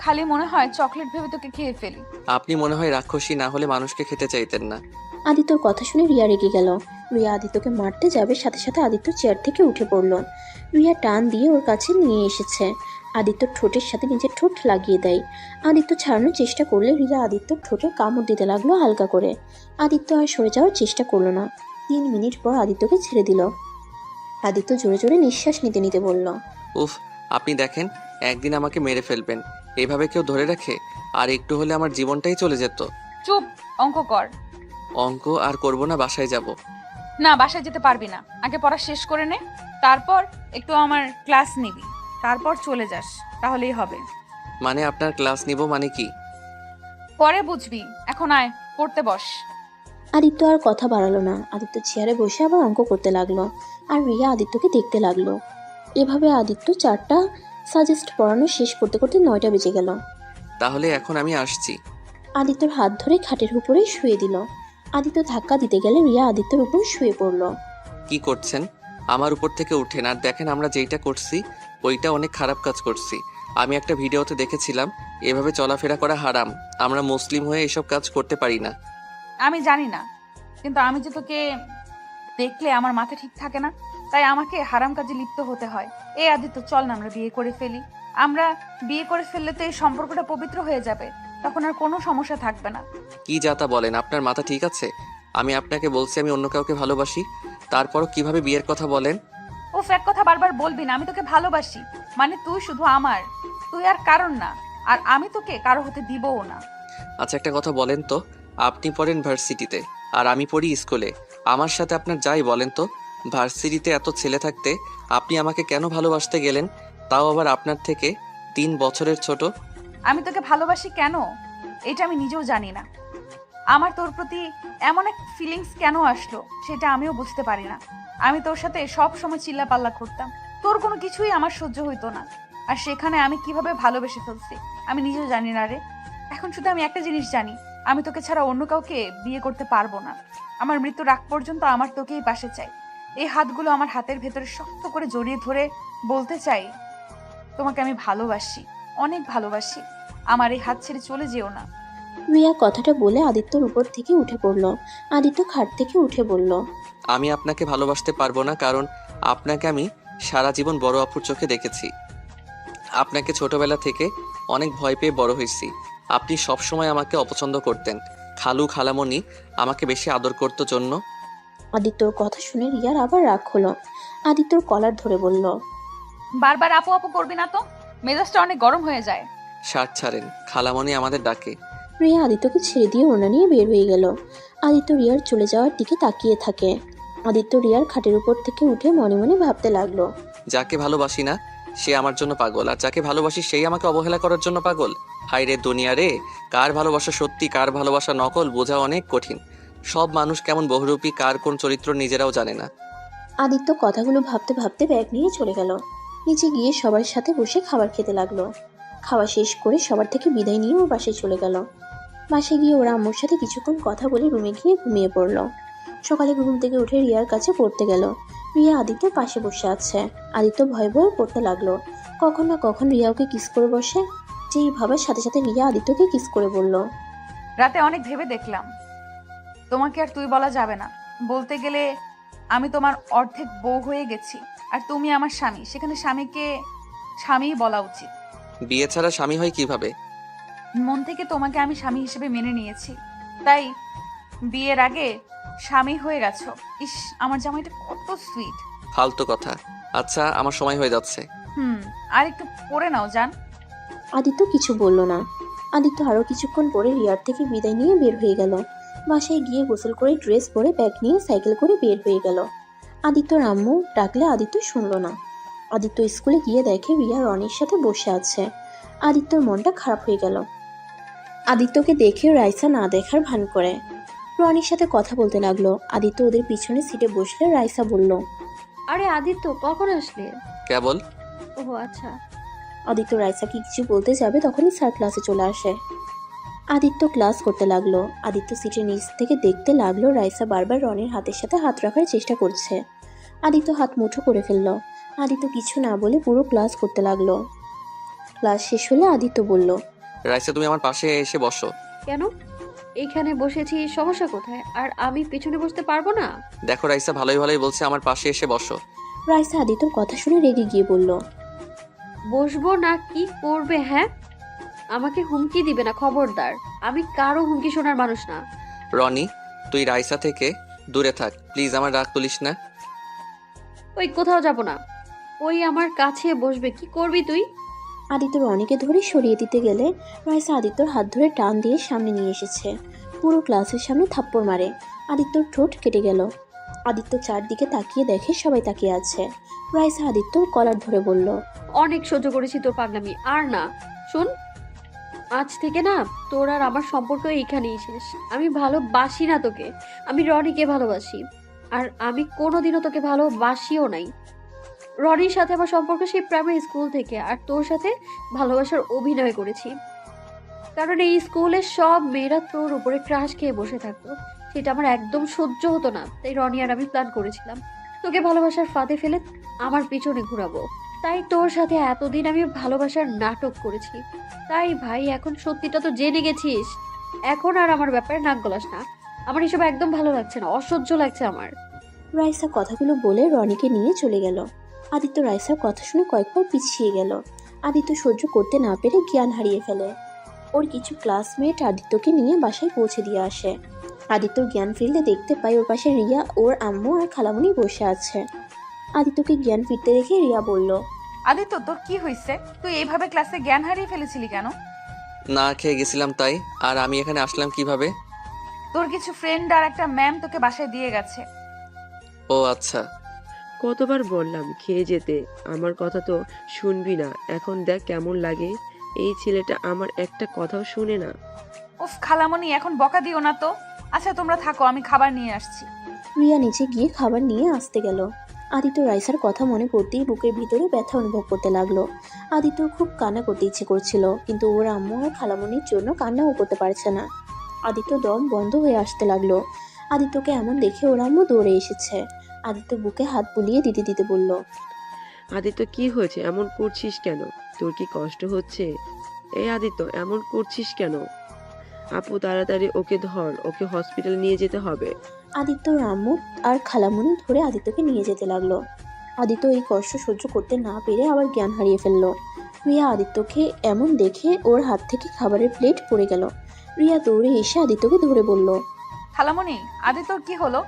খালি মনে হয় চকলেট ভেবে তোকে খেয়ে ফেলি। আপনি মনে হয় রাক্ষসী, না হলে মানুষকে খেতে চাইতেন না। আদিত্যর কথা শুনে রিয়া রেগে গেল। রিয়া আদিত্যকে মারতে যাবে, সাথে সাথে আদিত্য চেয়ার থেকে উঠে পড়ল। রিয়া টান দিয়ে ওর কাছে নিয়ে এসেছে। আদিত্যর ঠোঁটের সাথে নিজের ঠোঁট লাগিয়ে দেয়। আদিত্য ছাড়ানোর চেষ্টা করলে রিয়া আদিত্যর ঠোঁটে কামড় দিতে লাগলো হালকা করে। আদিত্য আর সরে যাওয়ার চেষ্টা করলো না। 3 মিনিট পর আদিত্যকে ছেড়ে দিল। আদিত্য জোরে জোরে নিঃশ্বাস নিতে নিতে বলল, উফ, আপনি দেখেন, একদিন আমাকে মেরে ফেলবেন। এভাবে কেউ ধরে রাখে? আর একটু হলে আমার জীবনটাই চলে যেত। চুপ, অঙ্ক কর। অঙ্ক আর করব না, বাসায় যাব। না, বাসায় যেতে পারবি না। আগে পড়া শেষ করে নে, তারপর একটু আমার ক্লাস নিবি, তারপর চলে যাস, তাহলেই হবে। মানে আপনার ক্লাস নিব মানে কি? পরে বুঝবি, এখন আয়, পড়তে বস। আদিত্য আর কথা বাড়ালো না। আদিত্য চেয়ারে বসে আবার অঙ্ক করতে লাগলো, আর রিয়া আদিত্যকে দেখতে লাগলো। এভাবে আদিত্য 4টা সাজেস্ট পড়ানো শেষ করতে করতে 9টা বেজে গেল। তাহলে এখন আমি আসছি। আদিত্যর হাত ধরে খাটের উপরে শুয়ে দিল। আদিত্য ধাক্কা দিতে গেলে রিয়া আদিত্যর উপর শুয়ে পড়ল। কি করছেন? আমার উপর থেকে উঠেন, আর দেখেন আমরা যেইটা করছি ওইটা অনেক খারাপ কাজ করছি। আমি একটা ভিডিওতে দেখেছিলাম এভাবে চলাফেরা করা হারাম। আমরা মুসলিম হয়ে এসব কাজ করতে পারি না। আমি জানি না, কিন্তু আমি যে তোকে দেখলে আমার মাথা ঠিক থাকে না, তাই আমাকে হারাম কাজে লিপ্ত হতে হয়। এই আদিত্য, চল না আমরা বিয়ে করে ফেলি। আমরা বিয়ে করে ফেললে তো এই সম্পর্কটা পবিত্র হয়ে যাবে, তখন আর কোনো সমস্যা থাকবে না। কি যাতা বলেন, আপনার মাথা ঠিক আছে? আমি আপনাকে বলছি আমি অন্য কাউকে ভালোবাসি, তারপরও কিভাবে বিয়ের কথা বলেন? ও এক কথা বারবার বলবি না। আমি তোকে ভালোবাসি, মানে তুই শুধু আমার, তুই আর কারণ না, আর আমি তোকে কারো হতে দিবও না। আচ্ছা একটা কথা বলেন তো, আপনি পড়েন ভার্সিটিতে আর আমি পড়ি স্কুলে। আমার সাথে আপনার যাই বলেন তো, ভার্সিটিতে এত ছেলে থাকতে আপনি আমাকে কেন ভালোবাসতে গেলেন? তাও আবার আপনার থেকে 3 বছরের ছোট। আমি তোকে ভালোবাসি কেন, এটা আমি নিজেও জানি না। আমার তোর প্রতি এমন এক ফিলিংস কেন আসলো, সেটা আমিও বুঝতে পারি না। আমি তোর সাথে সব সময় চিল্লাপাল্লা করতাম, তোর কোনো কিছুই আমার সহ্য হইতো না, আর সেখানে আমি কিভাবে ভালোবেসে ফেলছি আমি নিজেও জানি না রে। এখন শুধু আমি একটা জিনিস জানি, আমি তোকে ছাড়া অন্য কাউকে বিয়ে করতে পারবো না। আমার মৃত্যুর আগ পর্যন্ত আমার তোকেই পাশে চাই। এই হাতগুলো আমার হাতের ভেতরে শক্ত করে জড়িয়ে ধরে বলতে চাই, তোমাকে আমি ভালোবাসি, অনেক ভালোবাসি। আমার এই হাত ছেড়ে চলে যেও না। রিয়া কথাটা বলে আদিত্যর উপর থেকে উঠে পড়ল। আদিত্য খাট থেকে উঠে বলল, আমি আপনাকে ভালোবাসতে পারবো না, কারণ আপনাকে আমি সারা জীবন বড় আপুর চোখে দেখেছি। আপনাকে ছোটবেলা থেকে অনেক ভয় পেয়ে বড় হয়েছি। আপনি সব সময় আমাকে অপছন্দ করতেন। খালু খালামণি আমাকে বেশি আদর করতো জন্য। আদিত্যর কথা শুনে রিয়ার আবার রাগ হলো। আদিত্যর কলার ধরে বলল, বারবার আপু আপু করবি না তো, মেজাজটা অনেক গরম হয়ে যায়। শার্ট ছাড়েন, খালামণি আমাদের ডাকে। রিয়া আদিত্যকে ছেড়ে দিয়ে ওড়না নিয়ে বের হয়ে গেল। আদিত্য রিয়ার চলে যাওয়ার দিকে তাকিয়ে থাকে। আদিত্য রিয়ার খাটের উপর থেকে উঠে মনে মনে ভাবতে লাগলো, যাকে ভালোবাসি না সে আমার জন্য পাগল, আর যাকে ভালোবাসি সেই আমাকে অবহেলা করার জন্য পাগল। হায় রে দুনিয়া রে, কার ভালোবাসা সত্যি কার ভালোবাসা নকল বোঝা অনেক কঠিন। সব মানুষ কেমন বহুরূপী, কার কোন চরিত্র নিজেরাও জানে না। আদিত্য কথাগুলো ভাবতে ভাবতে ব্যাগ নিয়ে চলে গেল। নিচে গিয়ে সবার সাথে বসে খাবার খেতে লাগলো। খাওয়া শেষ করে সবার থেকে বিদায় নিয়ে ও বাসায় চলে গেল। বাসায় গিয়ে ওরা আম্মুর সাথে কিছুক্ষণ কথা বলে রুমে গিয়ে ঘুমিয়ে পড়ল। সকালে ঘুম থেকে উঠে রিয়ার কাছে পড়তে গেল। রিয়া আদিত্যর পাশে বসে আছে। আদিত্য ভয়ে ভয়ে পড়তে লাগলো। কখন না কখন রিয়া ওকে কিস করে বসে। যেই ভাবার সাথে সাথে রিয়া আদিত্যকে কিস করে বলল, রাতে অনেক ভেবে দেখলাম, তোমাকে আর তুই বলা যাবে না। বলতে গেলে আমি তোমার অর্ধেক বউ হয়ে গেছি, আর তুমি আমার স্বামী, সেখানে স্বামীকে স্বামীই বলা উচিত। বিয়ে ছাড়া স্বামী হয় কিভাবে? মন থেকে তোমাকে আমি স্বামী হিসেবে মেনে নিয়েছি, তাই বিয়ের আগে স্বামী হয়ে গেছো। ইস, আমার জামাইটা কত সুইট। ফালতু কথা। আচ্ছা, আমার সময় হয়ে যাচ্ছে। আর একটু পরে নাও জান। আদিত্য কিছু বলল না। আদিত্য আরও কিছুক্ষণ পরে রিয়ার থেকে বিদায় নিয়ে বের হয়ে গেল। বাসায় গিয়ে গোসল করে ড্রেস পরে ব্যাগ নিয়ে সাইকেল করে বের হয়ে গেল। আদিত্যর আম্মু ডাকলে আদিত্য শুনল না। আদিত্য স্কুলে গিয়ে দেখে রিয়া রনির সাথে বসে আছে। আদিত্যর মনটা খারাপ হয়ে গেল। আদিত্যকে দেখে রাইসা না দেখার ভান করে রনির সাথে কথা বলতে লাগলো। আদিত্য ওদের পিছনে সিটে বসলে রাইসা বলল, আরে আদিত্য, কখন আসলে? কেবল। ও আচ্ছা। আদিত্য রাইসাকে কিছু বলতে যাবে তখনই স্যার ক্লাসে চলে আসে। আদিত্য ক্লাস করতে লাগলো। আদিত্য সিটের নিচ থেকে দেখতে লাগলো রাইসা বারবার রনির হাতের সাথে হাত রাখার চেষ্টা করছে। আদিত্য হাত মুঠো করে ফেললো। আদিত্য কিছু না বলে পুরো ক্লাস করতে লাগলো। ক্লাস শেষ হলে আদিত্য বলল, রাইসা, তুমি আমার পাশে এসে বসো। কেন? এইখানে বসেছি, সমস্যা কোথায়? আর আমি পেছনে বসতে পারবো না? দেখো রাইসা ভালোই ভালোই বলছে আমার পাশে এসে বসো। রাইসা আদিত্যর কথা শুনে রেগে গিয়ে বলল, বসবো না কি করবে? হ্যাঁ, আমাকে হুমকি দিবে না, খবরদার। আমি কারো হুমকি শোনার মানুষ না। রনি, তুই রাইসা থেকে দূরে থাক প্লিজ, আমার রাগ তুলিস না। ওই কোথাও যাব না। ওই আমার কাছে বসবে, কি করবি তুই? আদিত্য রনিকে ধরে সরিয়ে দিতে গেলে রাইসা আদিত্যর হাত ধরে টান দিয়ে সামনে নিয়ে এসেছে। পুরো ক্লাসের সামনে থাপ্পড় মারে। আদিত্যর ঠোঁট কেটে গেল। আদিত্য চারদিকে তাকিয়ে দেখে সবাই তাকিয়ে আছে। রাইসা আদিত্যর কলার ধরে বলল, অনেক সহ্য করেছি তোর পাগলামি, আর না। শুন, আজ থেকে না তোর আর আমার সম্পর্ক এইখানেই শেষ। আমি ভালোবাসি না তোকে, আমি রনিকে ভালোবাসি। আর আমি কোনোদিনও তোকে ভালোবাসিও নাই। রনির সাথে আমার সম্পর্ক সেই প্রাইমারি স্কুল থেকে, আর তোর সাথে ভালোবাসার অভিনয় করেছি। কারণ এই স্কুলের সব মেয়েরা তোর উপরে ক্রাশ খেয়ে বসে থাকতো, সেটা আমার একদম সহ্য হতো না। তাই রনি আর আমি প্ল্যান করেছিলাম তোকে ভালোবাসার ফাঁদে ফেলে আমার পিছনে ঘুরাবো। তাই তোর সাথে এতদিন আমি ভালোবাসার নাটক করেছি। তাই ভাই, এখন সত্যিটা তো জেনে গেছিস। এখন আর আমার ব্যাপারে নাক গলাস না। আমার এসব একদম ভালো লাগছে না, অসহ্য লাগছে আমার। রাইসা কথাগুলো বলে রনিকে নিয়ে চলে গেল। আদিত্য রাইসার কথা শুনে কয়েকবার পিছিয়ে গেল। আদিত্য সহ্য করতে না পেরে জ্ঞান হারিয়ে ফেলে। ওর কিছু ক্লাসমেট আদিত্যকে নিয়ে বাসায় পৌঁছে দিয়ে আসে। আদিত্য জ্ঞান ফিরলে দেখতে পায় ওর পাশে রিয়া, ওর আম্মু আর খালামণি বসে আছে। আদিত্যকে জ্ঞান ফিরতে দেখে রিয়া বলল, আদিত্য, তোর কি হয়েছে? তুই এইভাবে ক্লাসে জ্ঞান হারিয়ে ফেলেছিলি কেন? না খেয়ে গেছিলাম তাই। আর আমি এখানে আসলাম কিভাবে? তোর কিছু ফ্রেন্ড আর একটা ম্যাম তোকে বাসায় দিয়ে গেছে। ও আচ্ছা। কতবার বললাম খেয়ে যেতে, আমার কথা তো শুনবি না। এখন দেখ কেমন লাগে। এই ছেলেটা আমার একটা কথাও শুনে না। উফ খালামণি, এখন বকা দিও না তো। আচ্ছা তোমরা থাকো, আমি খাবার নিয়ে আসছি। রিয়া নিচে গিয়ে খাবার নিয়ে আসতে গেল। আদিত্য রাইসার কথা মনে পড়তেই বুকের ভিতরে ব্যথা অনুভব করতে লাগলো। আদিত্যর খুব কান্না করতে ইচ্ছে করছিল, কিন্তু ওর আম্মু আর খালামণির জন্য কান্নাও করতে পারছে না। আদিত্য দম বন্ধ হয়ে আসতে লাগলো। আদিত্যকে এমন দেখে ওর আম্মু দৌড়ে এসেছে। আদিত্য বুকে হাত বুলিয়ে দিতে দিতে বলল, আদিত্য, কি হয়েছে? এমন করছিস কেন? তোর কি কষ্ট হচ্ছে? এই আদিত্য, এমন করছিস কেন? আপু, তাড়াতাড়ি ওকে ধর, ওকে হসপিটাল নিয়ে যেতে হবে। আদিত্যর আম্মু আর খালামণি ধরে আদিত্যকে নিয়ে যেতে লাগলো। আদিত্য এই কষ্ট সহ্য করতে না পেরে আবার জ্ঞান হারিয়ে ফেললো। রিয়া আদিত্যকে এমন দেখে ওর হাত থেকে খাবারের প্লেট পড়ে গেল। রিয়া দৌড়ে এসে আদিত্যকে ধরে বলল, খালামণি, আদিত্যর কি হলো?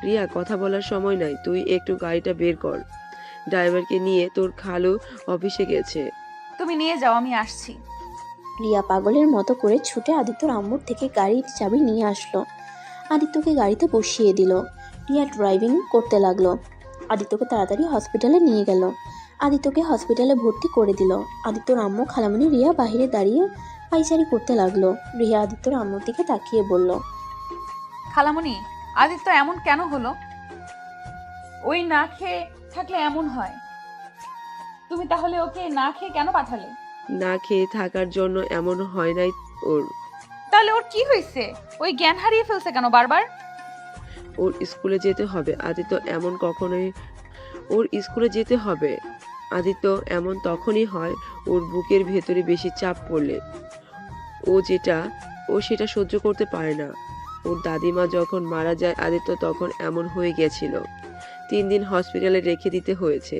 রিয়া, কথা বলার সময় নাই, তুই একটু গাড়িটা বের কর। ড্রাইভারকে নিয়ে তোর খালু অফিসে গেছে। তুমি নিয়ে যাও, আমি আসছি। রিয়া পাগলের মতো করে ছুটে আদিত্যর আম্মুর থেকে গাড়ির চাবি নিয়ে আসলো। আদিত্যকে গাড়িতে বসিয়ে দিল। রিয়া ড্রাইভিং করতে লাগলো। আদিত্যকে তাড়াতাড়ি হসপিটালে নিয়ে গেল। আদিত্যকে হসপিটালে ভর্তি করে দিল। আদিত্যর আম্মু খালামণি রিয়া বাইরে দাঁড়িয়ে পাইচারি করতে লাগলো। রিয়া আদিত্যর আম্মুর দিকে তাকিয়ে বলল, খালামণি, আদিত্য এমন কেন হলো? ওই না খেয়ে থাকলে এমন হয়। তুমি তাহলে ওকে না খেয়ে কেন পাঠালে? না খেয়ে থাকার জন্য এমন হয় নাই ওর। তাহলে ওর কি হয়েছে? ওই জ্ঞান হারিয়ে ফেলছে কেন বারবার? ওর স্কুলে যেতে হবে। আদিত্য এমন কখনোই ওর স্কুলে যেতে হবে। আদিত্য এমন তখনই হয় ওর বুকের ভেতরে বেশি চাপ পড়লে। ও সেটা সহ্য করতে পারে না। ওর দাদিমা যখন মারা যায় আদিত্য তখন এমন হয়ে গেছিল। 3 দিন হসপিটালে রেখে দিতে হয়েছে।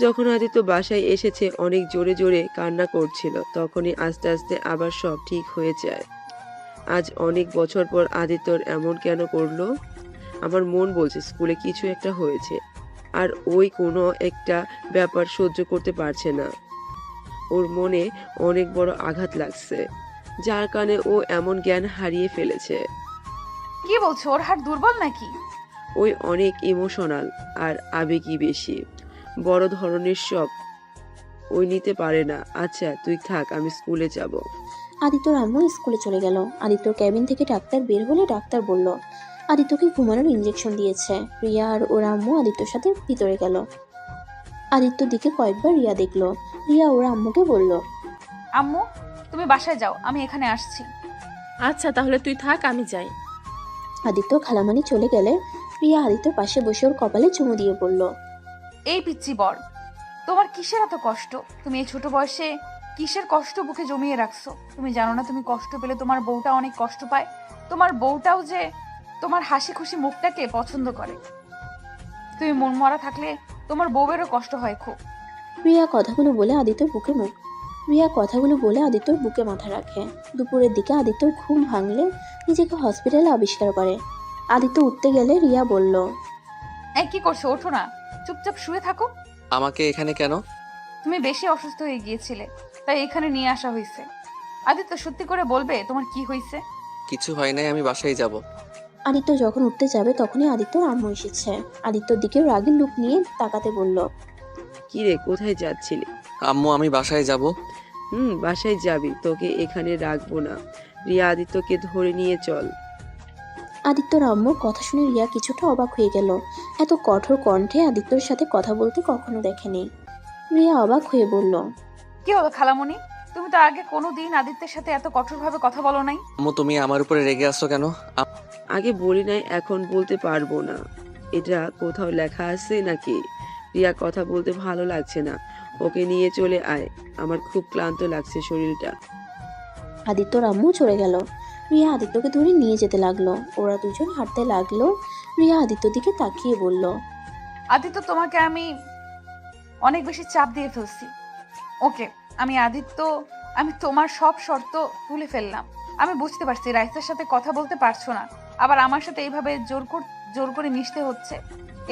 যখন আদিত্য বাসায় এসেছে অনেক জোরে জোরে কান্না করছিল, তখনই আস্তে আস্তে আবার সব ঠিক হয়ে যায়। আজ অনেক বছর পর আদিত্যর এমন কেন করলো? আমার মন বলছে স্কুলে কিছু একটা হয়েছে, আর ওই কোনো একটা ব্যাপার সহ্য করতে পারছে না। ওর মনে অনেক বড় আঘাত লাগছে, যার কারণে ও এমন জ্ঞান হারিয়ে ফেলেছে। কি বলছো, ওর হাট দুর্বল নাকি? ওই অনেক ইমোশনাল আর আবেগী বেশি, বড় ধরনের শখ ওই নিতে পারে না। আচ্ছা তুই থাক, আমি স্কুলে যাব। আদিত্যর আম্মু স্কুলে চলে গেল। আদিত্যর ক্যাবিন থেকে ডাক্তার বের হলে ডাক্তার বলল আদিত্যকে ঘুমানোর ইঞ্জেকশন দিয়েছে। রিয়া আর ওর আম্মু আদিত্যর সাথে ভিতরে গেল। আদিত্যর দিকে কয়েকবার রিয়া দেখলো। রিয়া ওর আম্মুকে বলল, আম্মু, তুমি বাসায় যাও, আমি এখানে আসছি। আচ্ছা তাহলে তুই থাক, আমি যাই। আদিত্য খালামানি চলে গেলে রিয়া আদিত্যর পাশে বসে ওর কপালে চুমু দিয়ে বলল, এই পিচ্চি বর, তোমার কিসের এত কষ্ট? তুমি এই ছোট বয়সে কিসের কষ্ট বুকে জমিয়ে রাখছো? তুমি জানো না তুমি কষ্ট পেলে তোমার বউটা অনেক কষ্ট পায়? তোমার বউটাও যে তোমার হাসি খুশি মুখটাকে পছন্দ করে। তুমি মন মরা থাকলে তোমার বউয়েরও কষ্ট হয় খুব। রিয়া কথাগুলো বলে আদিত্যর বুকে মাথা রাখে। দুপুরের দিকে আদিত্যর ঘুম ভাঙলে নিজেকে হসপিটালে আবিষ্কার করে। আদিত্য উঠতে গেলে রিয়া বলল, এই কি করছো? ওঠো না, চুপচাপ শুয়ে থাকো। আমাকে এখানে কেন? তুমি বেশি অসুস্থ হয়ে গিয়েছিলে, তাই এখানে নিয়ে আসা হয়েছে। আদিত্য, সত্যি করে বলবে তোমার কি হয়েছে? কিছু হয় নাই, আমি বাসায় যাব। আদিত্য যখন উঠতে যাবে তখনই আদিত্যর আম্মু এসেছে। আদিত্যর দিকে রাগের লুক নিয়ে তাকাতে বলল, কি রে, কোথায় যাচ্ছিলি? আম্মু, আমি বাসায় যাব। বাসায় যাবি, তোকে এখানে রাখবো না। রিয়া আদিত্যকে ধরে নিয়ে চল। আদিত্যর আম্মুর কথা শুনে রিয়া কিছুটা অবাক হয়ে গেল। এত কঠোর কণ্ঠে আদিত্যর সাথে কথা বলতে কখনো দেখেনি। রিয়া অবাক হয়ে বলল, কি হলো খালামণি? তুমি তো আগে কোনোদিন আদিত্যের সাথে এত কঠোরভাবে কথা বলো নাই। আম্মু, তুমি আমার উপরে রেগে আছো কেন? আগে বলি নাই, এখন বলতে পারবো না। এটা কোথাও লেখা আছে নাকি? রিয়া, কথা বলতে ভালো লাগছে না, ওকে নিয়ে চলে আয়। আমার খুব ক্লান্ত লাগছে শরীরটা। আদিত্যর আম্মু চলে গেল। রিয়া আদিত্যকে ধরে নিয়ে যেতে লাগলো। ওরা দুজন হাঁটতে লাগলো। রিয়া আদিত্যর দিকে তাকিয়ে বলল, আদিত্য, তোমাকে আমি অনেক বেশি চাপ দিয়ে ফেলছি। ওকে, আমি তোমার সব শর্ত তুলে ফেললাম। আমি বুঝতে পারছি রাইসের সাথে কথা বলতে পারছো না, আবার আমার সাথে এইভাবে জোর করে মিশতে হচ্ছে।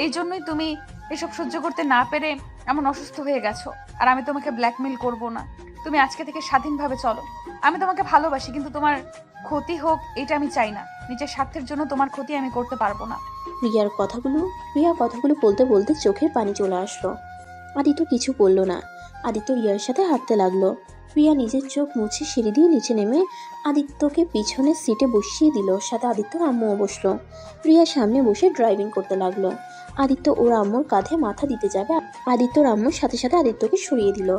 এই জন্যই তুমি এসব সহ্য করতে না পেরে এমন অসুস্থ হয়ে গেছো। আর আমি তোমাকে ব্ল্যাকমেল করব না। তুমি আজকে থেকে স্বাধীনভাবে চলো। আমি তোমাকে ভালোবাসি, কিন্তু তোমার ক্ষতি হোক এটা আমি চাই না। নিজের স্বার্থের জন্য তোমার ক্ষতি আমি করতে পারবো না। রিয়া কথাগুলো বলতে বলতে চোখের পানি চলে আসলো। আদিত্য কিছু বলল না। আদিত্য রিয়ার সাথে হাঁটতে লাগলো। রিয়া নিজের চোখ মুছে সিঁড়ি দিয়ে নিচে নেমে আদিত্যকে পিছনের সিটে বসিয়ে দিল। সাথে আদিত্যর আম্মুও বসলো। রিয়া সামনে বসে ড্রাইভিং করতে লাগলো। আদিত্য ওর আম্মুর কাঁধে মাথা দিতে যাবে, আদিত্যর আম্মুর সাথে সাথে আদিত্যকে সরিয়ে দিল।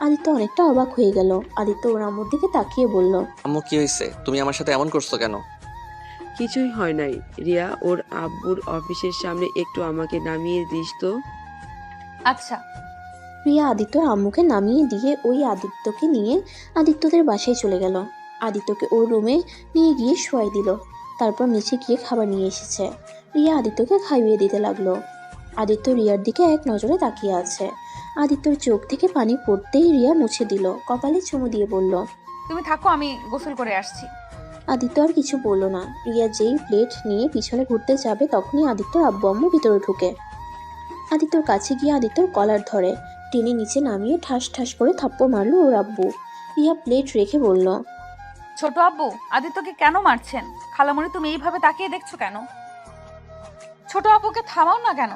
আদিত্য অনেকটা অবাক হয়ে গেল। আদিত্য ওর আম্মুর দিকে তাকিয়ে বলল, আম্মু, কি হয়েছে? তুমি আমার সাথে এমন করছো কেন? কিছুই হয় নাই। রিয়া, ওর আব্বুর অফিসের সামনে একটু আমাকে নামিয়ে দিস তো। আচ্ছা। রিয়া আদিত্যর আম্মুকে নামিয়ে দিয়ে ওই আদিত্যকে নিয়ে আদিত্যদের বাসায় চলে গেল। আদিত্যকে ওর রুমে নিয়ে গিয়ে শোয়াই দিল। তারপর নিচে গিয়ে খাবার নিয়ে এসেছে। রিয়া আদিত্যকে খাইয়ে দিতে লাগলো। আদিত্য রিয়ার দিকে এক নজরে তাকিয়ে আছে। আদিত্যর চোখ থেকে পানি পড়তেই রিয়া মুছে দিল, কপালে চুমু দিয়ে বলল, তুমি থাকো, আমি গোসল করে আসছি। আদিত্য আর কিছু বলল না। রিয়া যেই প্লেট নিয়ে পিছনে ঘুরতে যাবে তখনই আদিত্যর আব্বু আম্মু ভিতরে ঢুকে। আদিত্যর কাছে গিয়ে আদিত্যর কলার ধরে টেনে নিচে নামিয়ে ঠাস ঠাস করে থাপ্পড় মারলো ওর আব্বু। রিয়া প্লেট রেখে বলল, ছোট আব্বু, আদিত্যকে কেন মারছেন? খালামণি, তুমি এইভাবে তাকিয়ে দেখছো কেন? ছোট আব্বুকে থামাও না কেন?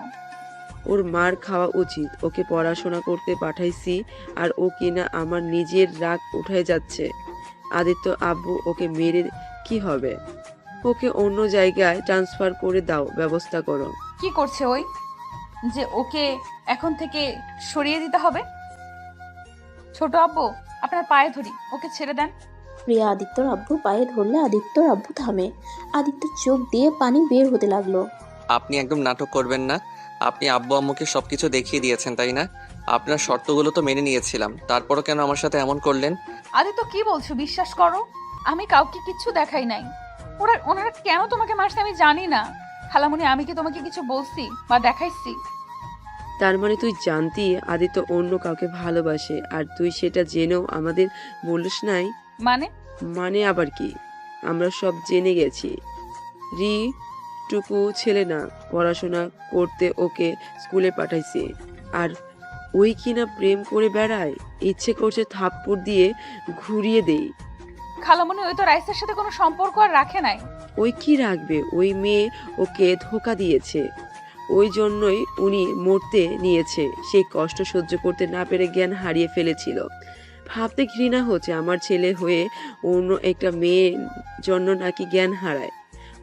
ওর মার খাওয়া উচিত, ওকে পড়াশোনা করতে পাঠাইছি, আর ও কিনা আমার নিজের রাগ উঠায় যাচ্ছে। আদিত্য আব্বু, ওকে মেরে কি হবে? ওকে অন্য জায়গায় ট্রান্সফার করে দাও, ব্যবস্থা করো। কি করছে ওই যে ওকে এখন থেকে সরিয়ে দিতে হবে? ছোট আব্বু, আপনার পায়ে ধরি, ওকে ছেড়ে দেন। রিয়া আদিত্যর আব্বুর পায়ে ধরলে আদিত্যর আব্বু থামে। আদিত্যর চোখ দিয়ে পানি বের হতে লাগলো। আপনি একদম নাটক করবেন না। আপনি আব্বু আম্মুকে সবকিছু দেখিয়ে দিয়েছেন, তাই না? আপনার শর্তগুলো তো মেনে নিয়েছিলাম, তারপরও কেন আমার সাথে এমন করলেন? আদিত্য, কি বলছো? বিশ্বাস করো, আমি কাউকে কিচ্ছু দেখাই নাই। ওনারা কেন তোমাকে মারছে আমি জানি না। খালামণি, আমি কি তোমাকে কিছু বলছি বা দেখাইছি? তার মানে তুই জানতি আদিত্য অন্য কাউকে ভালোবাসে, আর তুই সেটা জেনেও আমাদের বলিস নাই? মানে? মানে আবার কি? আমরা সব জেনে গেছি। রি টুকু ছেলে না, পড়াশোনা করতে ওকে স্কুলে পাঠাইছে, আর ওই কিনা প্রেম করে বেড়ায়। ইচ্ছে করছে থাপ্পড় দিয়ে ঘুরিয়ে দেই। খালামণি, ওই তো রাইসের সাথে কোনো সম্পর্ক আর রাখে নাই। ওই কি রাখবে? ওই মেয়ে ওকে ধোকা দিয়েছে, ওই জন্যই উনি মরতে নিয়েছে। সেই কষ্ট সহ্য করতে না পেরে জ্ঞান হারিয়ে ফেলেছিল। ভাবতে ঘৃণা হচ্ছে আমার ছেলে হয়ে অন্য একটা মেয়ের জন্য নাকি জ্ঞান হারায়।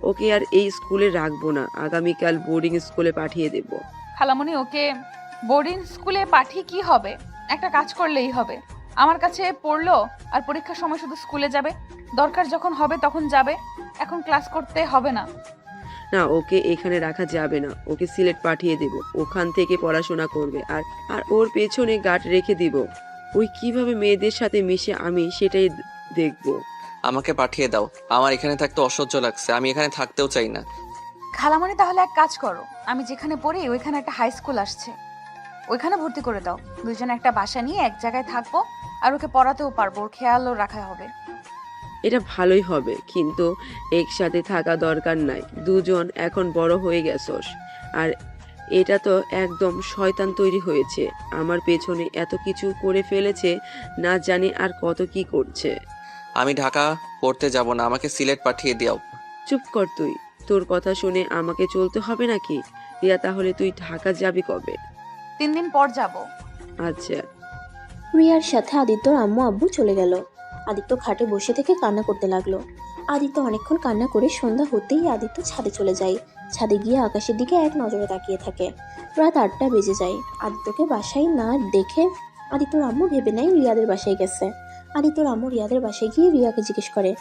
ওকে আর এই স্কুলে রাখবো না, আগামীকাল বোর্ডিং স্কুলে পাঠিয়ে দেব। খালামণি, ওকে বোর্ডিং স্কুলে পাঠিয়ে কি হবে? একটা কাজ করলেই হবে। আমার কাছে পড়লো আর পরীক্ষার সময় শুধু স্কুলে যাবে, দরকার যখন হবে তখন যাবে। এখন ক্লাস করতে হবে না। না, ওকে এখানে রাখা যাবে না। ওকে সিলেট পাঠিয়ে দেব, ওখান থেকে পড়াশোনা করবে। আর আর ওর পেছনে গার্ড রেখে দিব। ওই কিভাবে মেয়েদের সাথে মিশে আমি সেটাই দেখব। আমাকে পাঠিয়ে দাও, আমার এখানে থাকতে অসহ্য লাগছে, আমি এখানে থাকতেও চাই না। খালামণি, তাহলে এক কাজ করো, আমি যেখানে পড়ি ওইখানে একটা হাই স্কুল আসছে, ওইখানে ভর্তি করে দাও। দুজনে একটা বাসা নিয়ে এক জায়গায় থাকবো, আর ওকে পড়াতেও পারবো, ওর খেয়ালও রাখা হবে। এটা ভালোই হবে, কিন্তু একসাথে থাকা দরকার নাই। দুজন এখন বড় হয়ে গেছস, আর এটা তো একদম শয়তান তৈরি হয়েছে। আমার পেছনে এত কিছু করে ফেলেছে, না জানি আর কত কি করছে। আমি ঢাকা পড়তে যাব না, আমাকে সিলেট পাঠিয়ে দাও। চুপ কর তুই। তোর কথা শুনে আমাকে চলতে হবে নাকি? রিয়া, তাহলে তুই ঢাকা যাবি কবে? 3 দিন পর যাব। আচ্ছা। রিয়ার সাথে আদিত্যর আম্মু আব্বু চলে গেল। আদিত্য খাটে বসে থেকে কান্না করতে লাগলো। আদিত্য অনেকক্ষণ কান্না করে সন্ধ্যা হতেই আদিত্য ছাদে চলে যায়। ছাদে গিয়ে আকাশের দিকে এক নজরে তাকিয়ে থাকে। রাত 8টা বেজে যায়। আদিত্যকে বাসায় না দেখে আদিত্যর আম্মু ভেবে নেয় রিয়াদের বাসায় গেছে। আদিত্যর আম্মু রিয়াদের বাসায় গিয়ে রিয়াকে জিজ্ঞেস করে,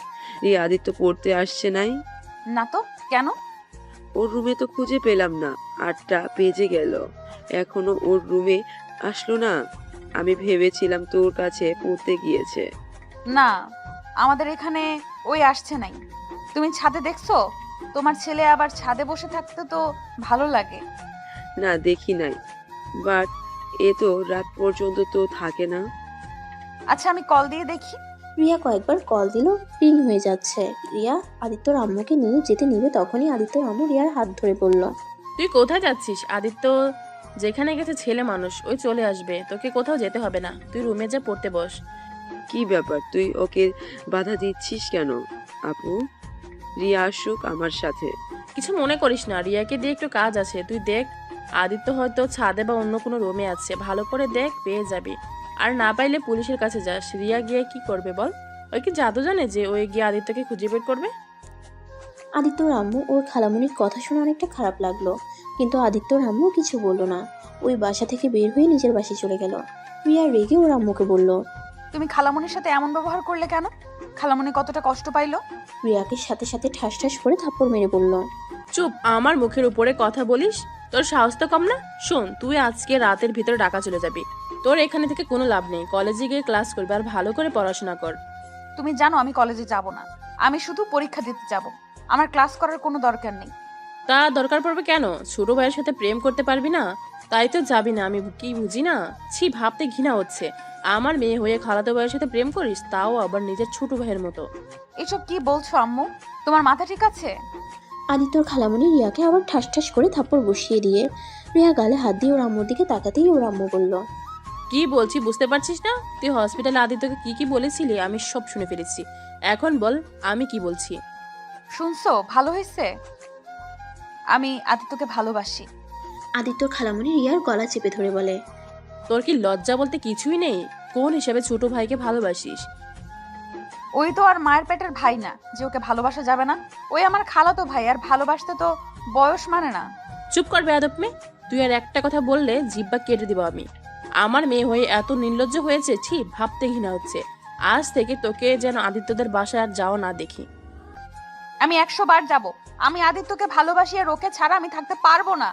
রিয়া আদিত্য পড়তে আসছে নাই? না তো, কেন? ওর রুমে তো খুঁজে পেলাম না, 8টা বেজে গেল, এখনো ওর রুমে আসলো না। আমি ভেবেছিলাম তোর কাছে পড়তে গিয়েছে। না, আমাদের এখানে ওই আসছে নাই। তুমি ছাদে দেখছো? তোমার ছেলে আবার ছাদে বসে থাকতে তো ভালো লাগে। না, দেখি নাই, বাট এ তো রাত পর্যন্ত তো থাকে না। আচ্ছা, আমি কল দিয়ে দেখি। রিয়া কয়েকবার কল দিল, রিং হয়ে যাচ্ছে। রিয়া আদিত্যর আম্মুকে নিয়ে যেতে নিবে, তখনই আদিত্যর আম্মু রিয়ার হাত ধরে পড়ল। তুই কোথায় যাচ্ছিস? আদিত্য যেখানে গেছে ছেলে মানুষ, ওই চলে আসবে, তোকে কোথাও যেতে হবে না। তুই রুমে যা, পড়তে বস। কি ব্যাপার, তুই ওকে বাধা দিচ্ছিস কেন? আপু, রিয়া আসুক আমার সাথে। কিছু মনে করিস না, রিয়াকে দিয়ে একটু কাজ আছে, তুই দেখ। আদিত্য হয়তো ছাদে বা অন্য কোনো রুমে আছে, ভালো করে দেখ, পেয়ে যাবি। আর না পাইলে পুলিশের কাছে যাস। রিয়া গিয়ে কি করবে বল? ওই কি জাদু জানে যে ওই গিয়ে আদিত্যকে খুঁজে বের করবে? আদিত্যর আম্মু ওর খালামণির কথা শুনে অনেকটা খারাপ লাগলো, কিন্তু আদিত্যর আম্মু কিছু বলল না। ওই বাসা থেকে বের হয়ে নিজের বাসায় চলে গেল। রিয়া রেগে ওর আম্মুকে বলল, তুমি খালামণির সাথে এমন ব্যবহার করলে কেন? খালামণি কতটা কষ্ট পাইলো? রিয়াকে সাথে সাথে ঠাস ঠাস করে থাপ্পড় মেরে বলল, চুপ, আমার মুখের উপরে কথা বলিস? তোর সাহস তো কম না। শোন, তুই আজকে রাতের ভিতরে ঢাকা চলে যাবি। তোর এখানে থেকে কোনো লাভ নেই। কলেজে গিয়ে ক্লাস করবি, আর ভালো করে পড়াশোনা কর। তুমি জানো আমি কলেজে যাব না, আমি শুধু পরীক্ষা দিতে যাব। আমার ক্লাস করার কোনো দরকার নেই। তা দরকার পড়বে কেন? ছোট ভাইয়ের সাথে প্রেম করতে পারবি না? তাই তো যাবি না? আমি কি বুঝি না? ছি, ভাবতে ঘৃণা হচ্ছে। আমার মেয়ে হয়ে খালাতো ভাইয়ের সাথে প্রেম করিস, তাও আবার নিজের ছোট ভাইয়ের মতো। এসব কি বলছো আম্মু? তোমার মাথা ঠিক আছে? আদিত্যর খালামণি রিয়াকে আবার ঠাস ঠাস করে থাপ্পড় বসিয়ে দিয়ে রিয়া গালে হাত দিয়ে ওর আম্মুর দিকে তাকাতেই ওর আম্মু বলল, কি বলছি বুঝতে পারছিস না? তুই হসপিটালে আদিত্যকে কি কি বলেছিলি আমি সব শুনে ফেলেছি। এখন বল আমি কি বলছি। শুনছো? ভালো হয়েছে। আমি আদিত্যকে ভালোবাসি। আদিত্যর খালামণি রিয়ার গলা চেপে ধরে বলে, তোর কি লজ্জা বলতে কিছুই নেই? কোন হিসাবে ছোট ভাইকে ভালোবাসিস? ওই তো আর মায়ের পেটের ভাই না যে ওকে ভালোবাসা যাবে না। ওই আমার খালাতো ভাই, আর ভালোবাসতে তো বয়স মানে না। চুপ কর বেয়াদব মেয়ে। তুই আর একটা কথা বললে জিব্বা কেটে দিব আমি। আমার মেয়ে হয়ে এত নির্লজ্জ হয়েছে, ছি, ভাবতে ঘৃণা হচ্ছে। আজ থেকে তোকে যেন আদিত্যদের বাসায় আর যাওয়া না দেখি। আমি 100 বার যাব। আমি আদিত্যকে ভালোবাসি, আর ওকে ছাড়া আমি থাকতে পারবো না।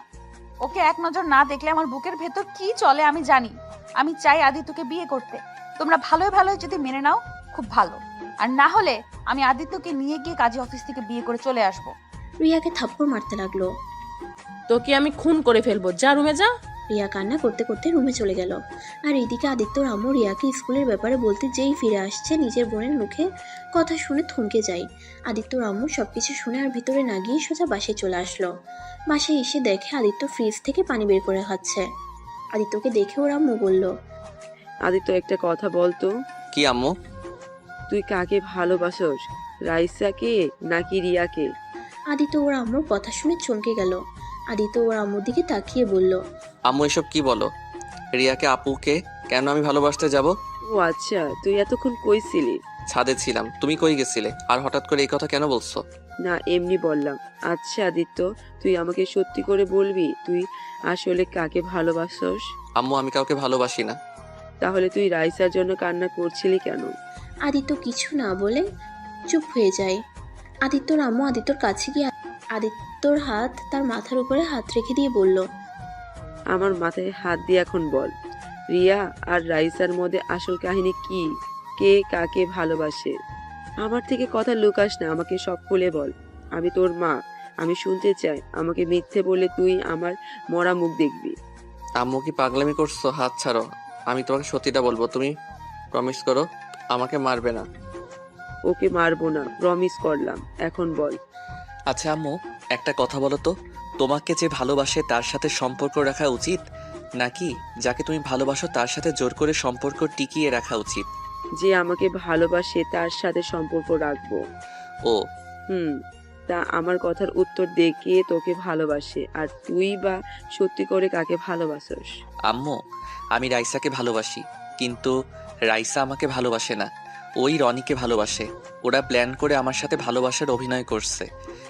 ওকে এক নজর না দেখলে আমার বুকের ভেতর কি চলে আমি জানি। আমি চাই আদিত্যকে বিয়ে করতে। তোমরা ভালোই ভালোই যদি মেনে নাও খুব ভালো, আর না হলে আমি আদিত্যকে নিয়ে গিয়ে কাজী অফিস থেকে বিয়ে করে চলে আসবো। রিয়াকে থাপ্পড় মারতে লাগলো। তোকে আমি খুন করে ফেলবো, যা রুমে যা। রিয়া কান্না করতে করতে রুমে চলে গেল। আর এদিকে আদিত্যর আম্মু রিয়াকে স্কুলের ব্যাপারে বলতে যেই ফিরে আসছে নিজের বোনের মুখে কথা শুনে থমকে যায়। আদিত্যর আম্মু সবকিছু শুনে আর ভিতরে না গিয়ে সোজা বাসায় চলে আসলো। বাসায় এসে দেখে আদিত্য ফ্রিজ থেকে পানি বের করে খাচ্ছে। আদিত্যকে দেখে ওর আম্মু বলল, আদিত্য একটা কথা বলতো, কি আম্মু? তুই কাকে ভালোবাসোস, রাইসাকে নাকি রিয়াকে? আদিত্য ওর আম্মুর কথা শুনে চমকে গেল। আদিত্য ওর আম্মুর দিকে তাকিয়ে বলল, আম্মু এসব কি বলো? রিয়াকে আপুকে কেন আমি ভালোবাসতে যাব? ও আচ্ছা, তুই এতক্ষণ কই ছিলি? ছাদে ছিলাম, তুমি কই গেছিলে? আর হঠাৎ করে এই কথা কেন বলছো? না, এমনি বললাম। আচ্ছা আদিত্য, তুই আমাকে সত্যি করে বলবি তুই আসলে কাকে ভালোবাসোস? আম্মু আমি কাউকে ভালোবাসি না। তাহলে তুই রাইসার জন্য কান্না করছিলি কেন? আদিত্য কিছু না বলে চুপ হয়ে যায়। আদিত্যর আম্মু আদিত্যর কাছে গিয়ে আদিত্যর হাত তার মাথার উপরে হাত রেখে দিয়ে বলল, আমার মাথায় হাত দিয়ে এখন বল, রিয়া আর রাইসার মধ্যে আসল কাহিনী কি? কে কাকে ভালোবাসে? আমার থেকে কথা লুকাস না, আমাকে সব খুলে বল। আমি তোর মা, আমি শুনতে চাই। আমাকে মিথ্যে বলে তুই আমার মরা মুখ দেখবি? আম্মু কি পাগলামি করছো? হাত ছাড়ো, আমি তোমাকে সত্যিটা বলবো। তুমি প্রমিস করো আমাকে মারবে না। ওকে মারবো না, প্রমিস করলাম। এখন বল। আচ্ছা আম্মু, একটা কথা বলো তো, তোমাকে যে ভালোবাসে তার সাথে সম্পর্ক রাখা উচিত, নাকি যাকে তুমি ভালোবাসো তার সাথে জোর করে সম্পর্ক টিকিয়ে রাখা উচিত? যে আমাকে ভালোবাসে তার সাথে সম্পর্ক রাখবো। ও তা আমার কথার উত্তর দে, কে তোকে ভালোবাসে? আর তুই বা সত্যি করে কাকে ভালোবাসোস? আম্মু, আমি রাইসাকে ভালোবাসি, কিন্তু রাইসা আমাকে ভালোবাসে না, ওই রনিকে ভালোবাসে। ওরা প্ল্যান করে আমার সাথে ভালোবাসার অভিনয় করছে,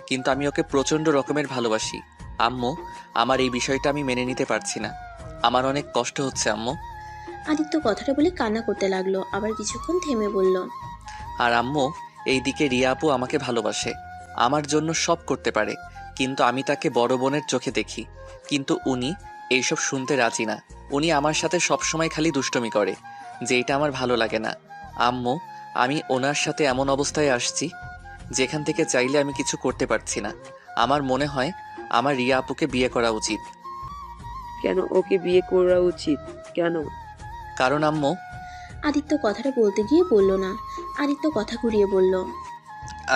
কিন্তু আমি ওকে প্রচণ্ড রকমের ভালোবাসি। আম্মু, আমার এই বিষয়টা আমি মেনে নিতে পারছি না, আমার অনেক কষ্ট হচ্ছে আম্মু। আদিত্য কথাটা বলে কান্না করতে লাগলো, আবার কিছুক্ষণ থেমে বলল, আর আম্মু, এইদিকে রিয়া আপু আমাকে ভালোবাসে, আমার জন্য সব করতে পারে, কিন্তু আমি তাকে বড় বোনের চোখে দেখি। কিন্তু উনি এইসব শুনতে রাজি না। উনি আমার সাথে সবসময় খালি দুষ্টুমি করে, যেটা আমার ভালো লাগে না। আম্মু, আমি ওনার সাথে এমন অবস্থায় আসছি যেখান থেকে চাইলে আমি কিছু করতে পারছি না। আমার মনে হয় আমার রিয়া আপুকে বিয়ে করা উচিত। কেন ওকে বিয়ে করা উচিত? কেন? কারণ আম্মু, আদিত্য কথাটা বলতে গিয়ে বলল না। আদিত্য কথা ঘুরিয়ে বলল,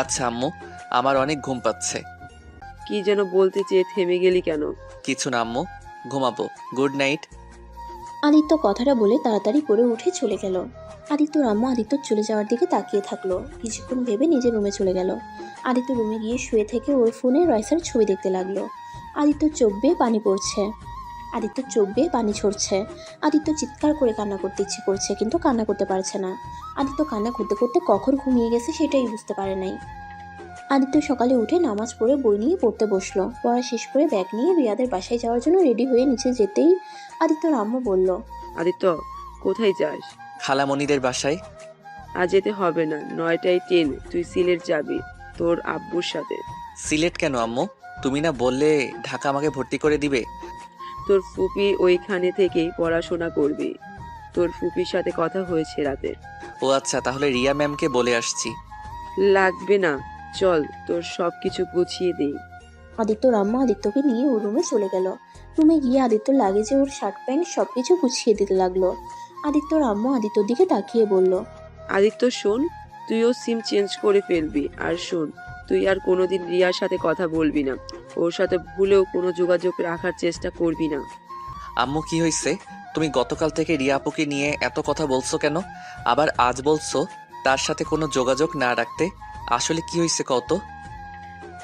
আচ্ছা আম্মু, আমার অনেক ঘুম পাচ্ছে। কি যেন বলতে চেয়ে থেমে গেলি কেন? কিছু না আম্মু, ঘুমাবো। Good night. আদিত্য কথাটা বলে তাড়াতাড়ি করে উঠে চলে গেল। আদিত্যর আম্মু আদিত্যর চলে যাওয়ার দিকে তাকিয়ে থাকলো, কিছুক্ষণ ভেবে নিজের রুমে চলে গেল। আদিত্য রুমে গিয়ে শুয়ে থেকে ওর ফোনে রাইসার ছবি দেখতে লাগলো। আদিত্যর চোখ বেয়ে পানি পড়ছে, আদিত্যর চোখ বেয়ে পানি ঝরছে। আদিত্য চিৎকার করে কান্না করতে ইচ্ছে করছে, কিন্তু কান্না করতে পারছে না। আদিত্য কান্না করতে করতে কখন ঘুমিয়ে গেছে সেটাই বুঝতে পারে নাই। আদিত্য সকালে উঠে নামাজ পড়ে বই নিয়ে পড়তে বসলো। পড়া শেষ করে ব্যাগ নিয়ে রিয়াদের বাসায় যাওয়ার জন্য রেডি হয়ে নিচে যেতেই আদিত্যর আম্মু বলল, আদিত্য, কোথায় যাস? খালামণিদের বাসায়। আজ যেতে হবে না, 9টায় ট্রেন, তুই সিলেট যাবি তোর আব্বুর সাথে। সিলেট কেন আম্মু? তুমি না বললে ঢাকা আমাকে ভর্তি করে দিবে? তোর ফুপি ওইখানে থেকেই পড়াশোনা করবি। তোর ফুপির সাথে কথা হয়েছে রাতে। ও আচ্ছা, তাহলে রিয়া ম্যামকে বলে আসছি। লাগবে না, চল তোর সব কিছু গুছিয়ে দিই। আদিত্যর আম্মা আদিত্যকে নিয়ে ওর রুমে চলে গেল। রুমে গিয়ে আদিত্যর লাগেজে ওর শার্ট প্যান্ট সবকিছু গুছিয়ে দিতে লাগলো। আদিত্যর আম্মু আদিত্যর দিকে তাকিয়ে বলল, আদিত্য শোন, তুইও সিম চেঞ্জ করে ফেলবি। আর শোন, তুই আর কোনোদিন রিয়ার সাথে কথা বলবি না, ওর সাথে ভুলেও কোনো যোগাযোগ রাখার চেষ্টা করবি না। আম্মু কি হয়েছে? তুমি গতকাল থেকে রিয়া আপুকে নিয়ে এত কথা বলছো কেন? আবার আজ বলছো তার সাথে কোনো যোগাযোগ না রাখতে। আসলে কি হয়েছে কত?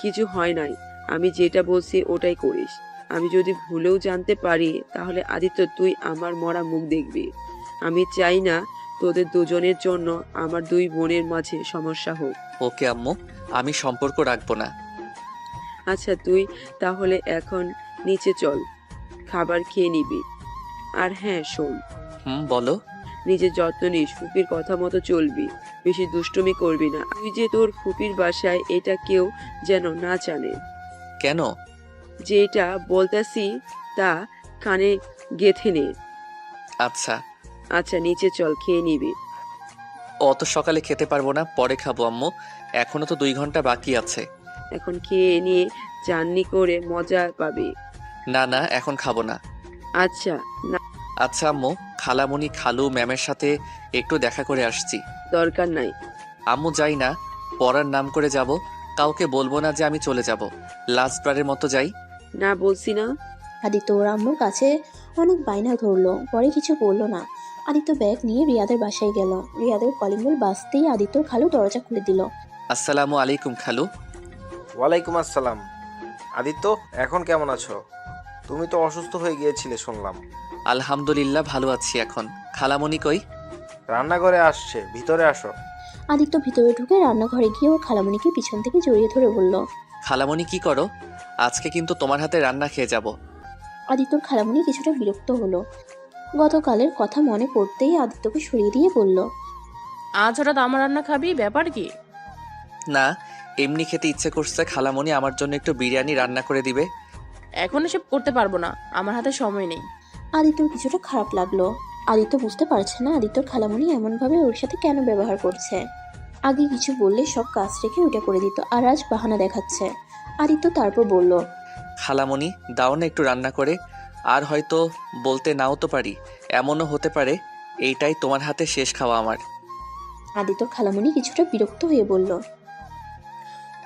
কিছু হয় নাই, আমি যেটা বলছি ওটাই করিস। আমি যদি ভুলেও জানতে পারি তাহলে আদিত্য তুই আমার মরা মুখ দেখবি। আমি চাই না তোদের দুজনের জন্য আমার দুই বোনের মাঝে সমস্যা হোক। ওকে আম্মু, আমি সম্পর্ক রাখবো না। আচ্ছা, তুই তাহলে এখন নিচে চল, খাবার খেয়ে নিবি। আর হ্যাঁ শোন, বলো। নিজের যত্ন নিস, ফুপির কথা মতো চলবি, বেশি দুষ্টুমি করবি না। তুই যে তোর ফুপির বাসায় এটা কেউ যেন না জানে। কেন? যেটা বলতাছি তা কানে গেঁথে নে। আচ্ছা। আচ্ছা নিচে চল, খেয়ে নিবি। অত সকালে খেতে পারবো না, পরে খাবো আম্মু, এখনো তো 2 ঘন্টা বাকি আছে। এখন খেয়ে নিয়ে জার্নি করে মজা পাবি। না না, এখন খাবো না। আচ্ছা, না আচ্ছা আম্মু, খালামণি খালু ম্যামের সাথে একটু দেখা করে আসছি। দরকার নাই। আম্মু যাই না, পড়ার নাম করে যাব, কাউকে বলবো না যে আমি চলে যাব। লাস্টবারের মতো যাই। না বলছি না। আদিত্য ওর আম্মুর কাছে অনেক বায়না ধরলো, পরে কিছু বললো না। আদিত্য ব্যাগ নিয়ে রিয়াদের বাসায় গেল। রিয়াদের কলিং বেল বাজতেই আদিত্যর খালু দরজা খুলে দিল। আসসালামু আলাইকুম খালু। ওয়ালাইকুম আসসালাম। আদিত্য, এখন কেমন আছো? তুমি তো অসুস্থ হয়ে গিয়েছিলে শুনলাম। আলহামদুলিল্লাহ ভালো আছি এখন। খালামণি কই? রান্নাঘরে আসছে, ভিতরে আসো। আদিত্য ভিতরে ঢুকে রান্নাঘরে গিয়ে ওর খালামণিকে পিছন থেকে জড়িয়ে ধরে বলল। খালামণি কি করো? আজকে কিন্তু তোমার হাতে রান্না খেয়ে যাব। আদিত্যর খালামণি কিছুটা বিরক্ত হলো। গতকালের কথা মনে পড়তেই আদিত্যকে সরিয়ে দিয়ে বলল। আজ হঠাৎ আমার রান্না খাবি, ব্যাপার কি? না, এমনি খেতে ইচ্ছে করছে। খালামণি আমার জন্য একটু বিরিয়ানি রান্না করে দিবে। এখন এসব করতে পারবো না, আমার হাতে সময় নেই। আদিত্যর কিছুটা খারাপ লাগলো। আদিত্য বুঝতে পারছে না আদিত্যর খালামণি এমনভাবে ওর সাথে কেন ব্যবহার করছে। আগে কিছু বললে সব কাজ রেখে ওটা করে দিত, আর আজ বাহানা দেখাচ্ছে। আদিত্য তারপর বলল। খালামণি দাও না একটু রান্না করে। আর হয়তো বলতে নাও তো পারি, এমনও হতে পারে এইটাই তোমার হাতে শেষ খাওয়া আমার। আদিত্যর খালামণি কিছুটা বিরক্ত হয়ে বলল।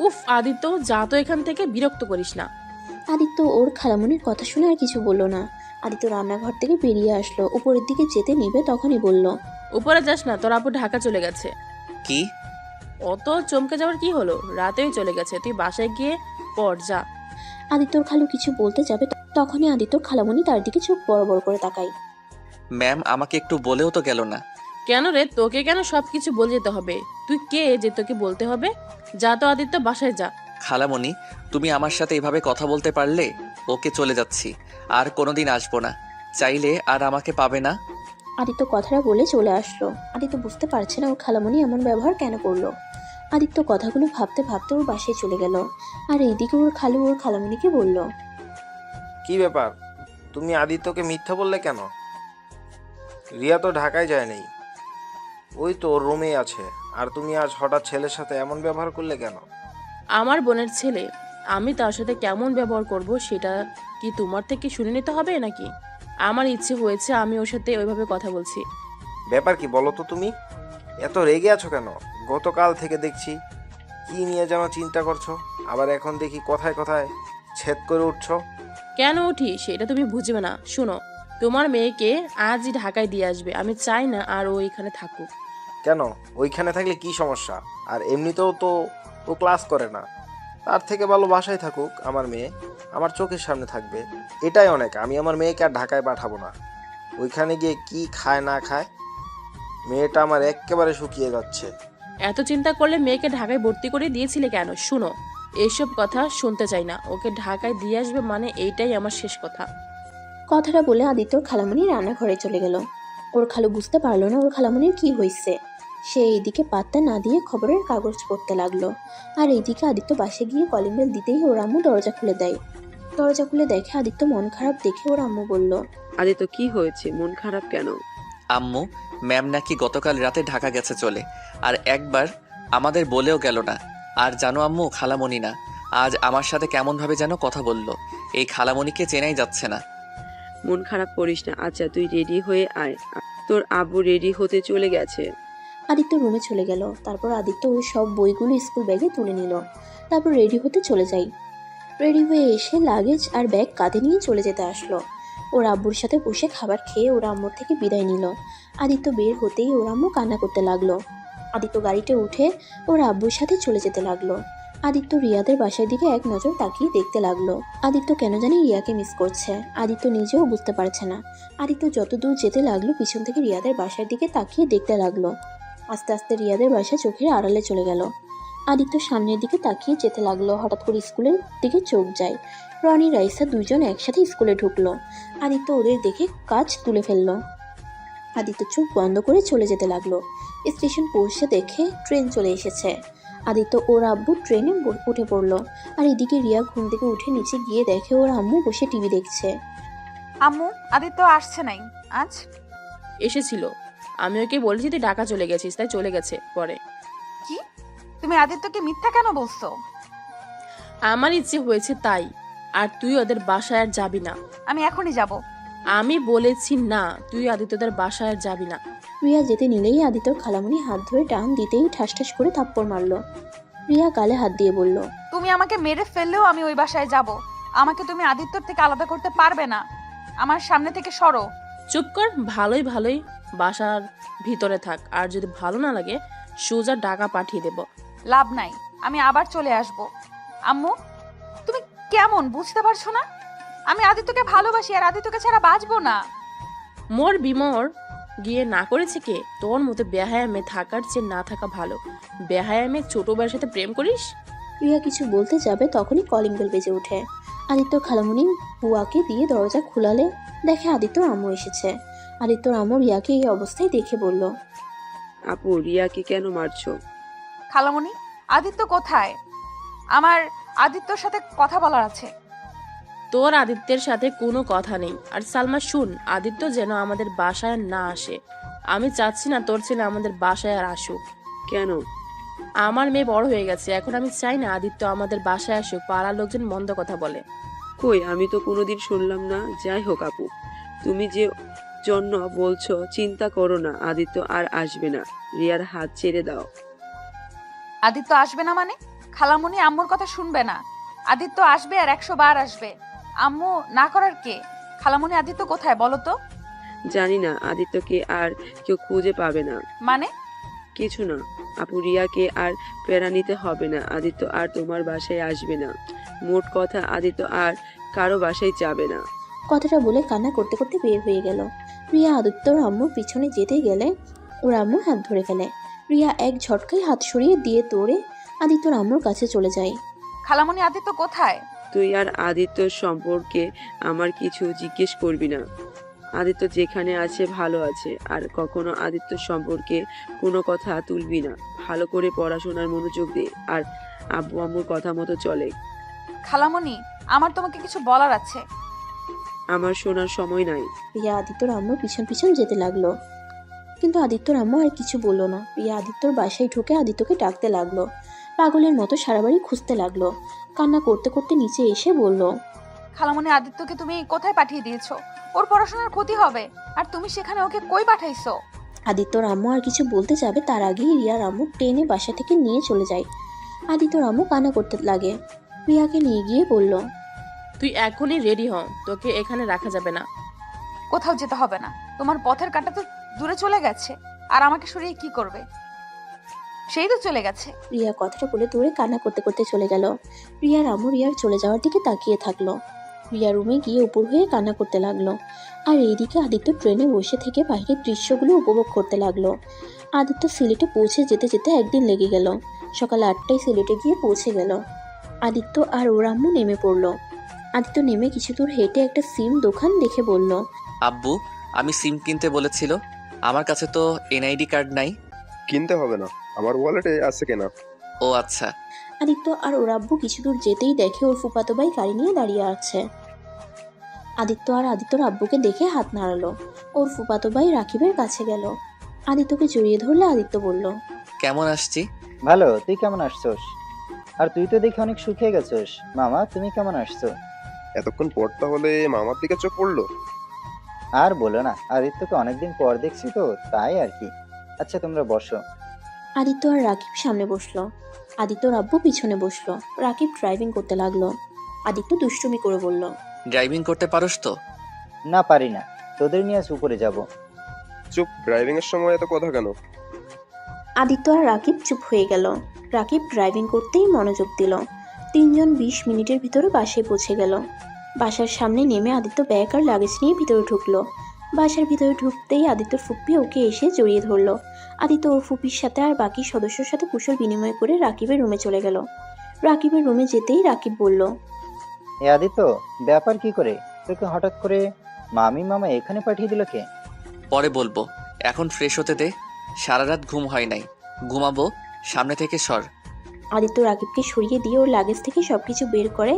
উফ আদিত্য, যা তো এখান থেকে, বিরক্ত করিস না। আদিত্য ওর খালামণির কথা শুনে আর কিছু বলল না। আদিত্য রান্নাঘর থেকে বেরিয়ে আসলো, উপরের দিকে যেতে নিবে তখনই বলল। উপরে যাস না, তোর আপু ঢাকা চলে গেছে। কি? অত চমকে যাওয়ার কি হলো? রাতেই চলে গেছে, তুই বাসায় গিয়ে পড় যা। আদিত্যর খালু কিছু বলতে যাবে তখনই আদিত্যর খালামণি তার দিকে চোখ বড় বড় করে তাকায়। ম্যাম আমাকে একটু বলেও তো গেল না। কেন রে, তোকে কেন সবকিছু বলে যেতে হবে? তুই কে যে তোকে বলতে হবে? যা তো আদিত্য, বাসায় যা। খালামণি, তুমি আমার সাথে এভাবে কথা বলতে পারলে? ওকে, চলে যাচ্ছি, আর কোনোদিন আসবো না। চাইলে আর আমাকে পাবে না। আদিত্য কথাটা বলে চলে আসলো। আদিত্য বুঝতে পারছে না ওর খালামণি এমন ব্যবহার কেন করলো। আদিত্য কথাগুলো ভাবতে ভাবতে ওর বাসায় চলে গেল। আর এইদিকে ওর খালু ওর খালামণিকে বলল। কি ব্যাপার, তুমি আদিত্যকে মিথ্যা বললে কেন? রিয়া তো ঢাকায় যায় নাই, ওই তো ওর রুমেই আছে। আর তুমি আজ হঠাৎ ছেলের সাথে এমন ব্যবহার করলে কেন? আমার বোনের ছেলে, আমি তার সাথে কেমন ব্যবহার করব সেটা কি তোমার থেকে শুনে নিতে হবে নাকি? আমার ইচ্ছে হয়েছে, আমি ওর সাথে ওইভাবে কথা বলছি। ব্যাপার কি বলো তো তুমি? এত রেগে আছো কেন? গতকাল থেকে দেখছি কি নিয়ে যেন চিন্তা করছো, আবার এখন দেখি কথায় কথায় ছেদ করে উঠছো। কেন উঠি সেটা তুমি বুঝবে না। শোনো, তোমার মেয়েকে আজই ঢাকায় দিয়ে আসবে, আমি চাই না আর ও এখানে থাকুক। কেন? ওইখানে থাকলে কি সমস্যা? আর এমনিতেও তো ও ক্লাস করে না, তার থেকে ভালো বাসায় থাকুক। আমার মেয়ে আমার চোখের সামনে থাকবে, এটাই অনেক। আমি আমার মেয়েকে আর ঢাকায় পাঠাবো না। ওইখানে গিয়ে কি খায় না খায়, মেয়েটা আমার একেবারে শুকিয়ে যাচ্ছে। এত চিন্তা করলে মেয়েকে ঢাকায় ভর্তি করে দিয়েছিলে কেন? শুনো, এইসব কথা শুনতে চাই না। ওকে ঢাকায় দিয়ে আসবে মানে এইটাই আমার শেষ কথা। কথাটা বলে আদিত্যর খালামণি রান্নাঘরে চলে গেল। ওর খালু বুঝতে পারলো না ওর খালামণির কি হয়েছে। সে এইদিকে পাত্তা না দিয়ে খবরের কাগজ পড়তে লাগলো। আর এইদিকে আদিত্য বাসে গিয়ে কলিং বেল দিতেই ওর আম্মু দরজা খুলে দেয়। দরজা খুলে দেখে আদিত্য মন খারাপ দেখে ওর আম্মু বলল। আদিত্য কি হয়েছে, মন খারাপ কেন? আম্মু, ম্যাম নাকি গতকাল রাতে ঢাকা গেছে চলে, আর একবার আমাদের বলেও গেল না। আর জানো আম্মু, খালামণি না, আজ আমার সাথে কেমনভাবে যেন কথা বলল। এই খালামণিকে চেনাই যাচ্ছে না। মন খারাপ করিস না। আচ্ছা তুই রেডি হয়ে আয়, তোর আব্বু রেডি হতে চলে গেছে। আদিত্য রুমে চলে গেল। তারপর আদিত্য ওই সব বইগুলো স্কুল ব্যাগে তুলে নিল। তারপর রেডি হতে চলে যায়। রেডি হয়ে এসে লাগেজ আর ব্যাগ কাঁধে নিয়ে চলে যেতে আসলো। ওর আব্বুর সাথে বসে খাবার খেয়ে ওর আম্মুর থেকে বিদায় নিল। আদিত্য বের হতেই ওর আম্মু কান্না করতে লাগলো। আদিত্য গাড়িতে উঠে ওর আব্বুর সাথে চলে যেতে লাগলো। আদিত্য রিয়াদের বাসার দিকে এক নজর তাকিয়ে দেখতে লাগলো। আদিত্য কেন জানি রিয়াকে মিস করছে। আদিত্য নিজেও বুঝতে পারছে না। আদিত্য যত দূর যেতে লাগলো পিছন থেকে রিয়াদের বাসার দিকে তাকিয়ে দেখতে লাগলো। আস্তে আস্তে রিয়াদের বাসা চোখের আড়ালে চলে গেল। আদিত্য সামনের দিকে তাকিয়ে যেতে লাগলো। হঠাৎ করে স্কুলের দিকে চোখ যায়। রনি রাইসা দুইজন একসাথে স্কুলে ঢুকলো। আদিত্য ওদের দেখে কাজ তুলে ফেললো। আদিত্য চোখ বন্ধ করে চলে যেতে লাগলো। স্টেশন পৌঁছে দেখে ট্রেন চলে এসেছে। আদিত্য ওর আব্বু ট্রেনে উঠে পড়লো। আর এদিকে রিয়া ঘুম থেকে উঠে নিচে গিয়ে দেখে ওর আম্মু বসে টিভি দেখছে। আম্মু, আদিত্য আসছে নাই আজ? এসেছিল, আমি ওকে বলেছি তুই ঢাকা চলে গেছিস, তাই চলে গেছে পরে। কি? তুমি আদিত্যকে মিথ্যা কেন বলছো? আমার ইচ্ছে হয়েছে তাই। আর তুই ওদের বাসায় আর যাবি না। আমি এখনই যাব। আমি বলেছি না, তুই আদিত্যদের বাসায় যাবি না। রিয়া যেতে নিলেই আদিত্যর খালামণি হাত ধরে টান দিতেই ঠাস ঠাস করে থাপ্পড় মারল। রিয়া গালে হাত দিয়ে বলল, তুমি আমাকে মেরে ফেললেও আমি ওই বাসায় যাব। আমাকে তুমি আদিত্যর থেকে আলাদা করতে পারবে না। আমার সামনে থেকে সরো। চুপ কর, ভালোই ভালোই বাসার ভিতরে থাক, আর যদি ভালো না লাগে সোজা টাকা পাঠিয়ে দেব। লাভ নাই, আমি আবার চলে আসব। আম্মু, তুমি কেমন বুঝতে পারছো না? আমি আদিত্যকে ভালোবাসি, আর আদিত্যকে ছাড়া বাঁচবো না। মোর বিমোর গিয়ে না করেছে কে? তোর মতো বেহায়া মেয়ে থাকার চেয়ে না থাকা ভালো। বেহায়া মেয়ে ছোট ভাইয়ের সাথে প্রেম করিস? রিয়া কিছু বলতে যাবে তখনই কলিং বেল বেজে ওঠে। আদিত্যর খালামণি বুয়াকে দিয়ে দরজা খুলালে দেখে আদিত্যর আম্মু এসেছে। আদিত্যর আম্মু রিয়াকে এই অবস্থায় দেখে বলল, আপু, রিয়াকে কেন মারছো? খালামণি, আদিত্য কোথায়? আমার আদিত্যর সাথে কথা বলার আছে। তোর আদিত্যের সাথে কোনো কথা নেই। আর সালমা শুন, আদিত্য যেন আমাদের বাসায় না আসে। আমি চাচ্ছি না তোর ছেলে আমাদের বাসায় আর আসুক। কেন? আমার মেয়ে বড় হয়ে গেছে, এখন আমি চাই না আদিত্য আমাদের বাসায় আসুক। পাড়ার লোকজন মন্দ কথা বলে। কই, আমি তো কোনোদিন শুনলাম না। যাই হোক আপু, তুমি যে জন্য বলছো চিন্তা করো না, আদিত্য আর আসবে না। রিয়ার হাত ছেড়ে দাও। আদিত্য আসবে না মানে? খালামণি আম্মুর কথা শুনবে না। আদিত্য আসবে, আর 100 বার আসবে। আম্মু না করার কে? খালামণি, আদিত্য কোথায় বলো তো? জানি না, আদিত্যকে আর কেউ খুঁজে পাবে না। মানে? কিছু না আপু, রিয়াকে আর প্যারা নিতে হবে না। আদিত্য আর তোমার বাসায় আসবে না। মোট কথা, আদিত্য আর কারো বাসায় যাবে না। কথাটা বলে কান্না করতে করতে বের হয়ে গেল। রিয়া আদিত্যর আম্মুর পিছনে যেতে গেলে ওর আম্মু হাত ধরে ফেলে। রিয়া এক ঝটকায় হাত সরিয়ে দিয়ে দৌড়ে আদিত্যর আম্মুর কাছে চলে যায়। খালামণি, আদিত্য কোথায়? তুই আর আদিত্যর সম্পর্কে আমার কিছু জিজ্ঞেস করবি না। আদিত্য যেখানে আছে ভালো আছে, আর কখনো আদিত্য সম্পর্কে কোনো কথা তুলবি না। ভালো করে পড়াশোনার মনোযোগ দে, আর আব্বু আম্মুর কথা মতো চলে। খালামণি, আমার তোমাকে কিছু বলার আছে। আমার শোনার সময় নাই। রিয়া আদিত্যর আম্মুর পিছন পিছন যেতে লাগলো, কিন্তু আদিত্যর আম্মু আর কিছু বললো না। রিয়া আদিত্যর বাসায় ঢুকে আদিত্যকে ডাকতে লাগলো। পাগলের মতো সারা বাড়ি খুঁজতে লাগলো। কান্না করতে করতে নিচে এসে বলল, খালামণি, আদিত্যকে তুমি কোথায় পাঠিয়ে দিয়েছো? ওর পড়াশোনার ক্ষতি হবে, আর তুমি সেখানে ওকে কই পাঠাইছো? আদিত্যর আম্মু আর কিছু বলতে যাবে তার আগেই রিয়ার আম্মু ট্রেনে বাসা থেকে নিয়ে চলে যায়। আদিত্যর আম্মু কান্না করতে লাগে। রিয়াকে নিয়ে গিয়ে বলল, তুই এখনই রেডি হ, তোকে এখানে রাখা যাবে না। কোথাও যেতে হবে না। তোমার পথের কাঁটা তো দূরে চলে গেছে, আর আমাকে সরিয়ে কি করবে? সেই তো চলে গেছে। রিয়া কথাটা বলে দূরে কান্না করতে করতে চলে গেল। রিয়ার আম্মু রিয়ার চলে যাওয়ার দিকে তাকিয়ে থাকলো। রিয়া রুমে গিয়ে উপর হয়ে কান্না করতে লাগলো। আর এইদিকে আদিত্য ট্রেনে বসে থেকে বাইরের দৃশ্যগুলো উপভোগ করতে লাগলো। আদিত্য সিলেটে পৌঁছে যেতে যেতে একদিন লেগে গেল। সকাল 8টায় সিলেটে গিয়ে পৌঁছে গেল। আদিত্য আর ওর আম্মু নেমে পড়লো। আদিত্য নেমে কিছু দূর হেঁটে একটা সিম দোকান দেখে বলল, আব্বু, আমি সিম কিনতে বলেছিল। আমার কাছে তো এনআইডি কার্ড নাই। কিনতে হবে না, আমার ওয়ালেটে আছে কেনা। ও আচ্ছা। আদিত্য আর ওর আব্বু কিছু দূর যেতেই দেখে ওর ফুফাতো ভাই গাড়ি নিয়ে দাঁড়িয়ে আছে। আদিত্য আর আদিত্যর আব্বুকে দেখে হাত নাড়ালো। ওর ফুফাতো ভাই রাকিবের কাছে গেল। আদিত্যকে জড়িয়ে ধরলে আদিত্য বলল, কেমন আসছি? ভালো, তুই কেমন আসছোস? আর তুই তো দেখে অনেক সুখে গেছোস। মামা, তুমি কেমন আসছো? এতক্ষণ পর তাহলে মামার দিকে চোখ পড়লো। আর বলো না, আদিত্যকে অনেকদিন পর দেখছি তো, তাই আর কি। আচ্ছা, তোমরা বসো। আদিত্য আর রাকিব সামনে বসলো। আদিত্যর আব্বু পিছনে বসলো। রাকিব ড্রাইভিং করতে লাগলো। আদিত্য দুষ্টুমি করে বলল, ড্রাইভিং করতে পারোস তো? না, পারি না। তোদের নিয়ে আজ উপরে যাব। চুপ, ড্রাইভিং এর সময় এত কথা কেন? আদিত্য আর রাকিব চুপ হয়ে গেল। রাকিব ড্রাইভিং করতেই মনোযোগ দিল। তিনজন 20 মিনিটের ভিতরে বাসায় পৌঁছে গেল। বাসার সামনে নেমে আদিত্য ব্যাগ আর লাগেজ নিয়ে ভিতরে ঢুকলো। বাসার ভিতরে ঢুকতেই আদিত্যর ফুপ্পি ওকে এসে জড়িয়ে ধরলো। আদিত্য ওর ফুপির সাথে আর বাকি সদস্যর সাথে কুশল বিনিময় করে রাকিবের রুমে চলে গেল। রাকিবের রুমে যেতেই রাকিব বলল, এ আদিত্য, ব্যাপার কি করে? তোকে হঠাৎ করে মামা এখানে পাঠিয়ে দিল কে? পরে বলবো, এখন ফ্রেশ হতে দে। সারা রাত ঘুম হয় নাই, ঘুমাবো। সামনে থেকে সর। আদিত্য রাকিবকে সরিয়ে দিয়ে ওর লাগেজ থেকে সবকিছু বের করে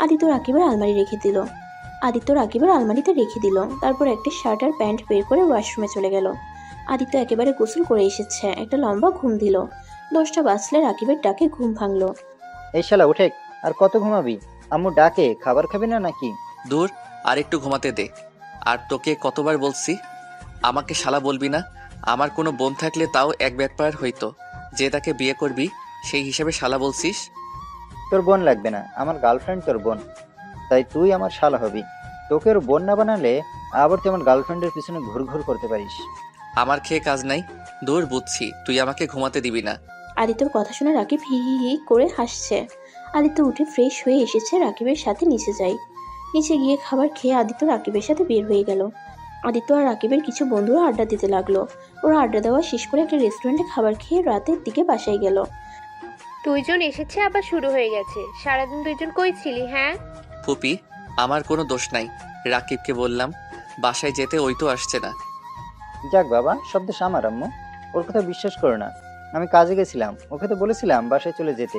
আদিত্য রাকিবের আলমারি রেখে দিল। আদিত্য রাকিবের আলমারিতে রেখে দিল। তারপর একটা শার্ট আর প্যান্ট বের করে ওয়াশরুমে চলে গেল। আদিত্য একেবারে গোসল করে এসেছে। একটা লম্বা ঘুম দিল। 10টা বাজলে রাকিবের ডাকে ঘুম ভাঙলো। এই শালা, উঠে। আর কত ঘুমাবি? আম্মু ডাকে, খাবার খাবি না নাকি? দূর, আর একটু ঘুমাতে দে। আর তোকে কতবার বলছি আমাকে শালা বলবি না। আমার কোনো বোন থাকলে তাও এক ব্যাপার হইতো, যে তাকে বিয়ে করবি সেই হিসেবে শালা বলছিস। তোর বোন লাগবে না, আমার গার্লফ্রেন্ড তোর বোন, তাই তুই আমার শালা হবি। তোকে ওর বোন না বানালে আবার তুই আমার গার্লফ্রেন্ডের পিছনে ঘুর করতে পারিস। আমার খেয়ে কাজ নাই, দূর বুঝছি তুই আমাকে ঘুমাতে দিবি না। আদিত্যর কথা শুনে রাকিব হি হি হি করে হাসছে। আদিত্য উঠে ফ্রেশ হয়ে এসেছে, রাকিবের সাথে নিচে যায়। নিচে গিয়ে খাবার খেয়ে আদিত্য রাকিবের সাথে বের হয়ে গেল। আদিত্য আর রাকিবের কিছু বন্ধুরা আড্ডা দিতে লাগলো। ওরা আড্ডা দেওয়া শেষ করে একটা রেস্টুরেন্টে খাবার খেয়ে রাতের দিকে বাসায় গেল। দুইজন এসেছে আবার শুরু হয়ে গেছে। সারাদিন দুইজন কই ছিলি? হ্যাঁ, ফুপি, আমার কোনো দোষ নাই। রাকিবকে বললাম বাসায় যেতে, ওই তো আসছে না। যাক বাবা, সব দোষ আমার আম্মু, ওর কথা বিশ্বাস করো না। আমি কাজে গেছিলাম, ওকে তো বলেছিলাম বাসায় চলে যেতে,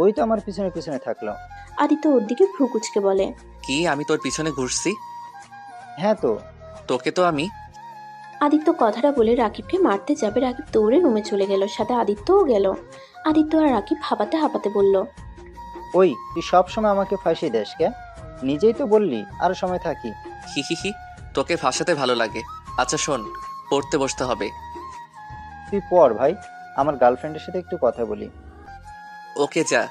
ওই তো আমার পিছনে পিছনে থাকলো। আদিত্য ওর দিকে ভ্রু কুচকে বলে, কি আমি তোর পিছনে ঘুরছি? হ্যাঁ তো। তোকে তো আমি। আদিত্য কথাটা বলে রাকিবকে মারতে যাবে, রাকিব দৌড়ে রুমে চলে গেল, সাথে আদিত্যও গেল। আদিত্য আর রাকিব হাঁপাতে হাঁপাতে বলল, ওই তুই সব সময় আমাকে ফাঁসিয়ে দেস কে? নিজেই তো বললি আরো সময় থাকি। হি হি হি, তোকে ফাঁসাতে ভালো লাগে। আচ্ছা শোন, পড়তে বসতে হবে। তুই পড় ভাই, আমার গার্লফ্রেন্ডের সাথে একটু কথা বলি। ওকে যা।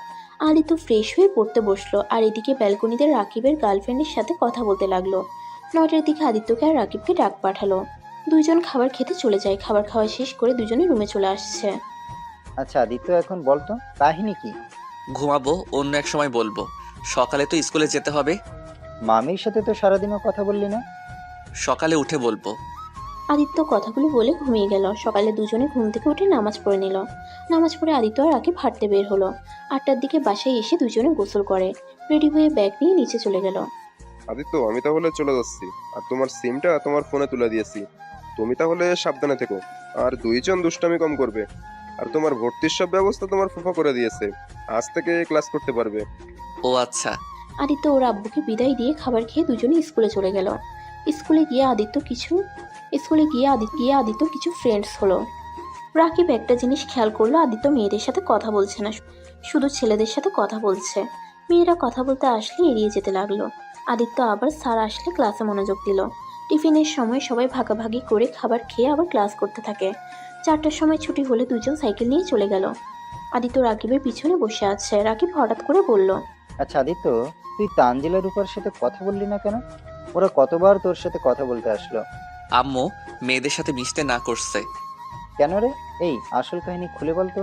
আদিত্য ফ্রেশ হয়ে পড়তে বসলো, আর এদিকে ব্যালকনিতে রাকিবের গার্লফ্রেন্ডের সাথে কথা বলতে লাগলো। 9টার দিকে আদিত্যকে আর রাকিবকে ডাক পাঠালো। দুইজন খাবার খেতে চলে যায়। খাবার খাওয়া শেষ করে দুজনে রুমে চলে আসছে। আচ্ছা আদিত্য, এখন বলতো কাহিনী কি? ঘুমাবো, অন্য এক সময় বলবো। সকালে তো স্কুলে যেতে হবে। মামির সাথে তো সারাদিনও কথা বললি না। সকালে উঠে বলবো। আদিত্য কথাগুলো বলে ঘুমিয়ে গেল। সকালে দুজনে ঘুম থেকে উঠে নামাজ পড়ে নিল। নামাজ পড়ে আদিত্য আর রাকিব হাঁটতে বের হলো। 8টার দিকে বাসায় এসে দুজনে গোসল করে রেডি হয়ে ব্যাগ নিয়ে নিচে চলে গেল। আদিত্য, আমি তাহলে চলে যাচ্ছি, আর তোমার সিমটা তোমার ফোনে তুলে দিয়েছি। তুমি তাহলে সাবধানে থেকো, আর দুইজন দুষ্টামি কম করবে। আর তোমার ভর্তির সব ব্যবস্থা তোমার ফুফা করে দিয়েছে, আজ থেকে ক্লাস করতে পারবে। ও আচ্ছা। আদিত্য ওর আব্বুকে বিদায় দিয়ে খাবার খেয়ে দুজনে স্কুলে চলে গেল। স্কুলে গিয়ে আদিত্য কিছু ফ্রেন্ডস হলো। রাকিব একটা জিনিস খেয়াল করলো, আদিত্য মেয়েদের সাথে কথা বলছে না, শুধু ছেলেদের সাথে কথা বলছে। মেয়েরা কথা বলতে আসলে এড়িয়ে যেতে লাগলো। আদিত্য আবার স্যার আসলে ক্লাসে মনোযোগ দিল। টিফিনের সময় সবাই ভাগাভাগি করে খাবার খেয়ে আবার ক্লাস করতে থাকে। 4টার সময় ছুটি হলে দুজন সাইকেল নিয়ে চলে গেল। আদিত্য রাকিবের পিছনে বসে আছে। রাকিব হঠাৎ করে বলল, আচ্ছা আদিত্য, তুই তানজিলা রূপার সাথে কথা বললি না কেন? ওরা কতবার তোর সাথে কথা বলতে আসলো? আম্মু মেয়েদের সাথে মিশতে না করছে। কেন রে? এই আসল কাহিনী খুলে বলতো।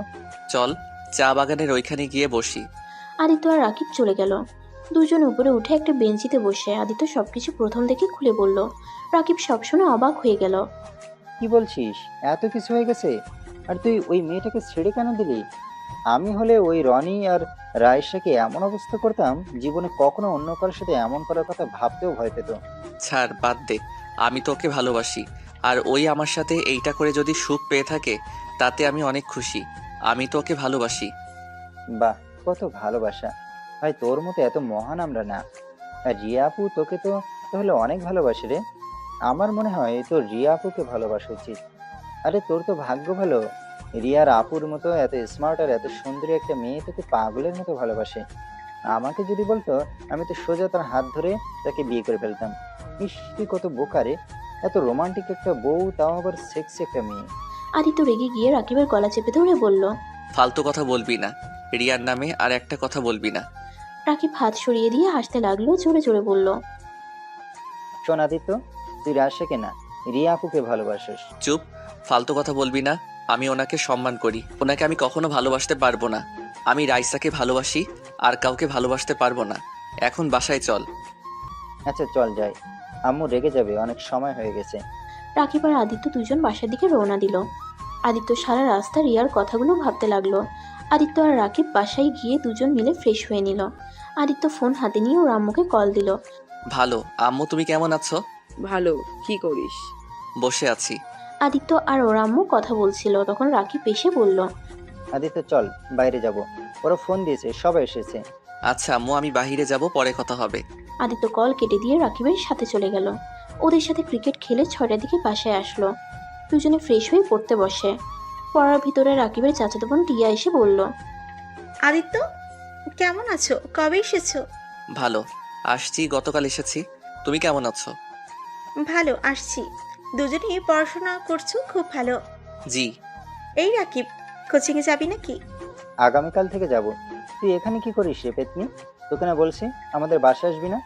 চল চা বাগানের ওইখানে গিয়ে বসি। আদিত্য আর রাকিব চলে গেল। দুজন উপরে উঠে একটা বেঞ্চিতে বসে আদিত্য সবকিছু প্রথম থেকে খুলে বলল। রাকিব সব শুনে অবাক হয়ে গেল। কি বলছিস? এত কিছু হয়ে গেছে? আর তুই ওই মেয়েটাকে ছেড়ে কেন দিলি? আমি হলে ওই রনি আর রায়েশাকে এমন অবস্থা করতাম, জীবনে কখনো অন্য কারোর সাথে এমন করার কথা ভাবতেও ভয় পেত। ছাড়, বাদ দে। আমি তোকে ভালোবাসি, আর ওই আমার সাথে এইটা করে যদি সুখ পেয়ে থাকে তাতে আমি অনেক খুশি। আমি তোকে ভালোবাসি। বাহ, কত ভালোবাসা! ভাই তোর মতো এত মহান আমরা না। আর রিয়া আপু তোকে তো তাহলে অনেক ভালোবাসে রে। আমার মনে হয় তোর রিয়া আপুকে ভালোবাসা উচিত। আরে তোর তো ভাগ্য ভালো, রিয়ার আপুর মতো এত স্মার্ট আর এত সুন্দরী একটা মেয়ে তোকে পাগলের মতো ভালোবাসে। আমাকে যদি বলতো, আমি তো সোজা তার হাত ধরে তাকে বিয়ে করে ফেলতাম। ইস, তুই কত বোকা রে! এত রোমান্টিক একটা বউ, তাও আবার সেক্সি একটা মেয়ে। আদিত্য রেগে গিয়ে রাকিবের গলা চেপে ধরে বলল, ফালতু কথা বলবি না। রিয়ার নামে আর একটা কথা বলবি না। রাকিব হাত সরিয়ে দিয়ে হাসতে লাগলো, জোরে জোরে বলল, শোন আদিত্য, তুই রাশেকে না, রিয়া আপুকে ভালোবাসিস। চুপ, ফালতু কথা বলবি না। আমি ওনাকে সম্মান করি, ওনাকে আমি কখনো ভালোবাসতে পারবো না। আমি রাইসাকে ভালোবাসি, আর কাউকে ভালোবাসতে পারবো না। এখন বাসায় চল। আচ্ছা চল যাই, আম্মু রেগে যাবে, অনেক সময় হয়ে গেছে। রাকিব আর আদিত্য দুজন বাসার দিকে রওনা দিল। আদিত্য সারা রাস্তা রিয়ার কথাগুলো ভাবতে লাগলো। আদিত্য আর রাকিব বাসায় গিয়ে দুজন মিলে ফ্রেশ হয়ে নিল। আদিত্য ফোন হাতে নিয়ে ওর আম্মুকে কল দিল। ভালো। আম্মু তুমি কেমন আছো? ভালো। কি করিস? বসে আছি। আদিত্য আর ওর আম্মু কথা বলছিল, তখন রাকিব এসে বলল, আদিত্য চল, বাইরে যাব, ওরা ফোন দিয়েছে, সবাই এসেছে। আচ্ছা আম্মু, আমি বাহিরে যাব, পরে কথা হবে। আদিত্য কল কেটে দিয়ে রাকিবের সাথে চলে গেল। ওদের সাথে ক্রিকেট খেলে 6টার দিকে বাসায় আসলো। দুজনে ফ্রেশ হয়ে পড়তে বসে। পড়ার ভিতরে রাকিবের চাচাতো বোন টিয়া এসে বলল, আদিত্য, কেমন আছো? কবে এসেছো? ভালো। আসছি, গতকাল এসেছি। তুমি কেমন আছো? ভালো, আসছি। দুজনেই পড়াশোনা করছো, খুব ভালো। জি। এই রাকিব, কোচিংয়ে যাবি নাকি? আগামীকাল থেকে যাব। তুই এখানে কি করিস রে পেতনি? তোকে না বলছি আমাদের বাসায় আসবি না?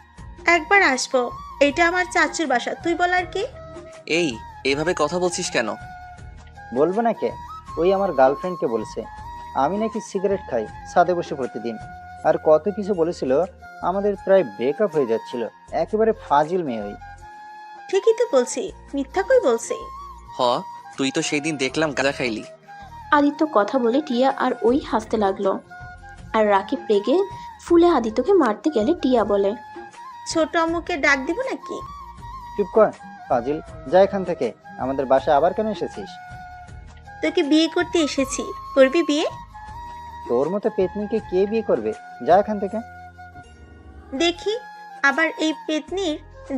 একবার আসবো। এটা আমার চাচুর বাসা, তুই বলার কি? এই, এভাবে কথা বলছিস কেন? বলবো না কে? ওই আমার গার্লফ্রেন্ডকে বলছে আমি নাকি সিগারেট খাই ছাদে বসে প্রতিদিন। আর কত কিছু বলেছিল, আমাদের প্রায় ব্রেকআপ হয়ে যাচ্ছিল। একেবারে ফাজিল মেয়ে ওই। ঠিকই তো বলছি, মিথ্যা কই বলছি? হ, তুই তো সেই দিন দেখলাম গাঁজা খাইলি। আদিত্য কথা বলে টিয়া আর ওই হাসতে লাগলো। আর রাকিব রেগে ফুলে আদিত্যকে মারতে গেলে টিয়া বলে, ছোট আম্মুকে ডাক দিব নাকি? চুপ কর ফাজিল, যা এখান থেকে। আমাদের বাসায় আবার কেন এসেছিস? তোকে বিয়ে করতে এসেছি, করবি বিয়ে? তোর মতো পেতনিকে কে বিয়ে করবে? যা এখান থেকে। দেখি আবার এই পেতনির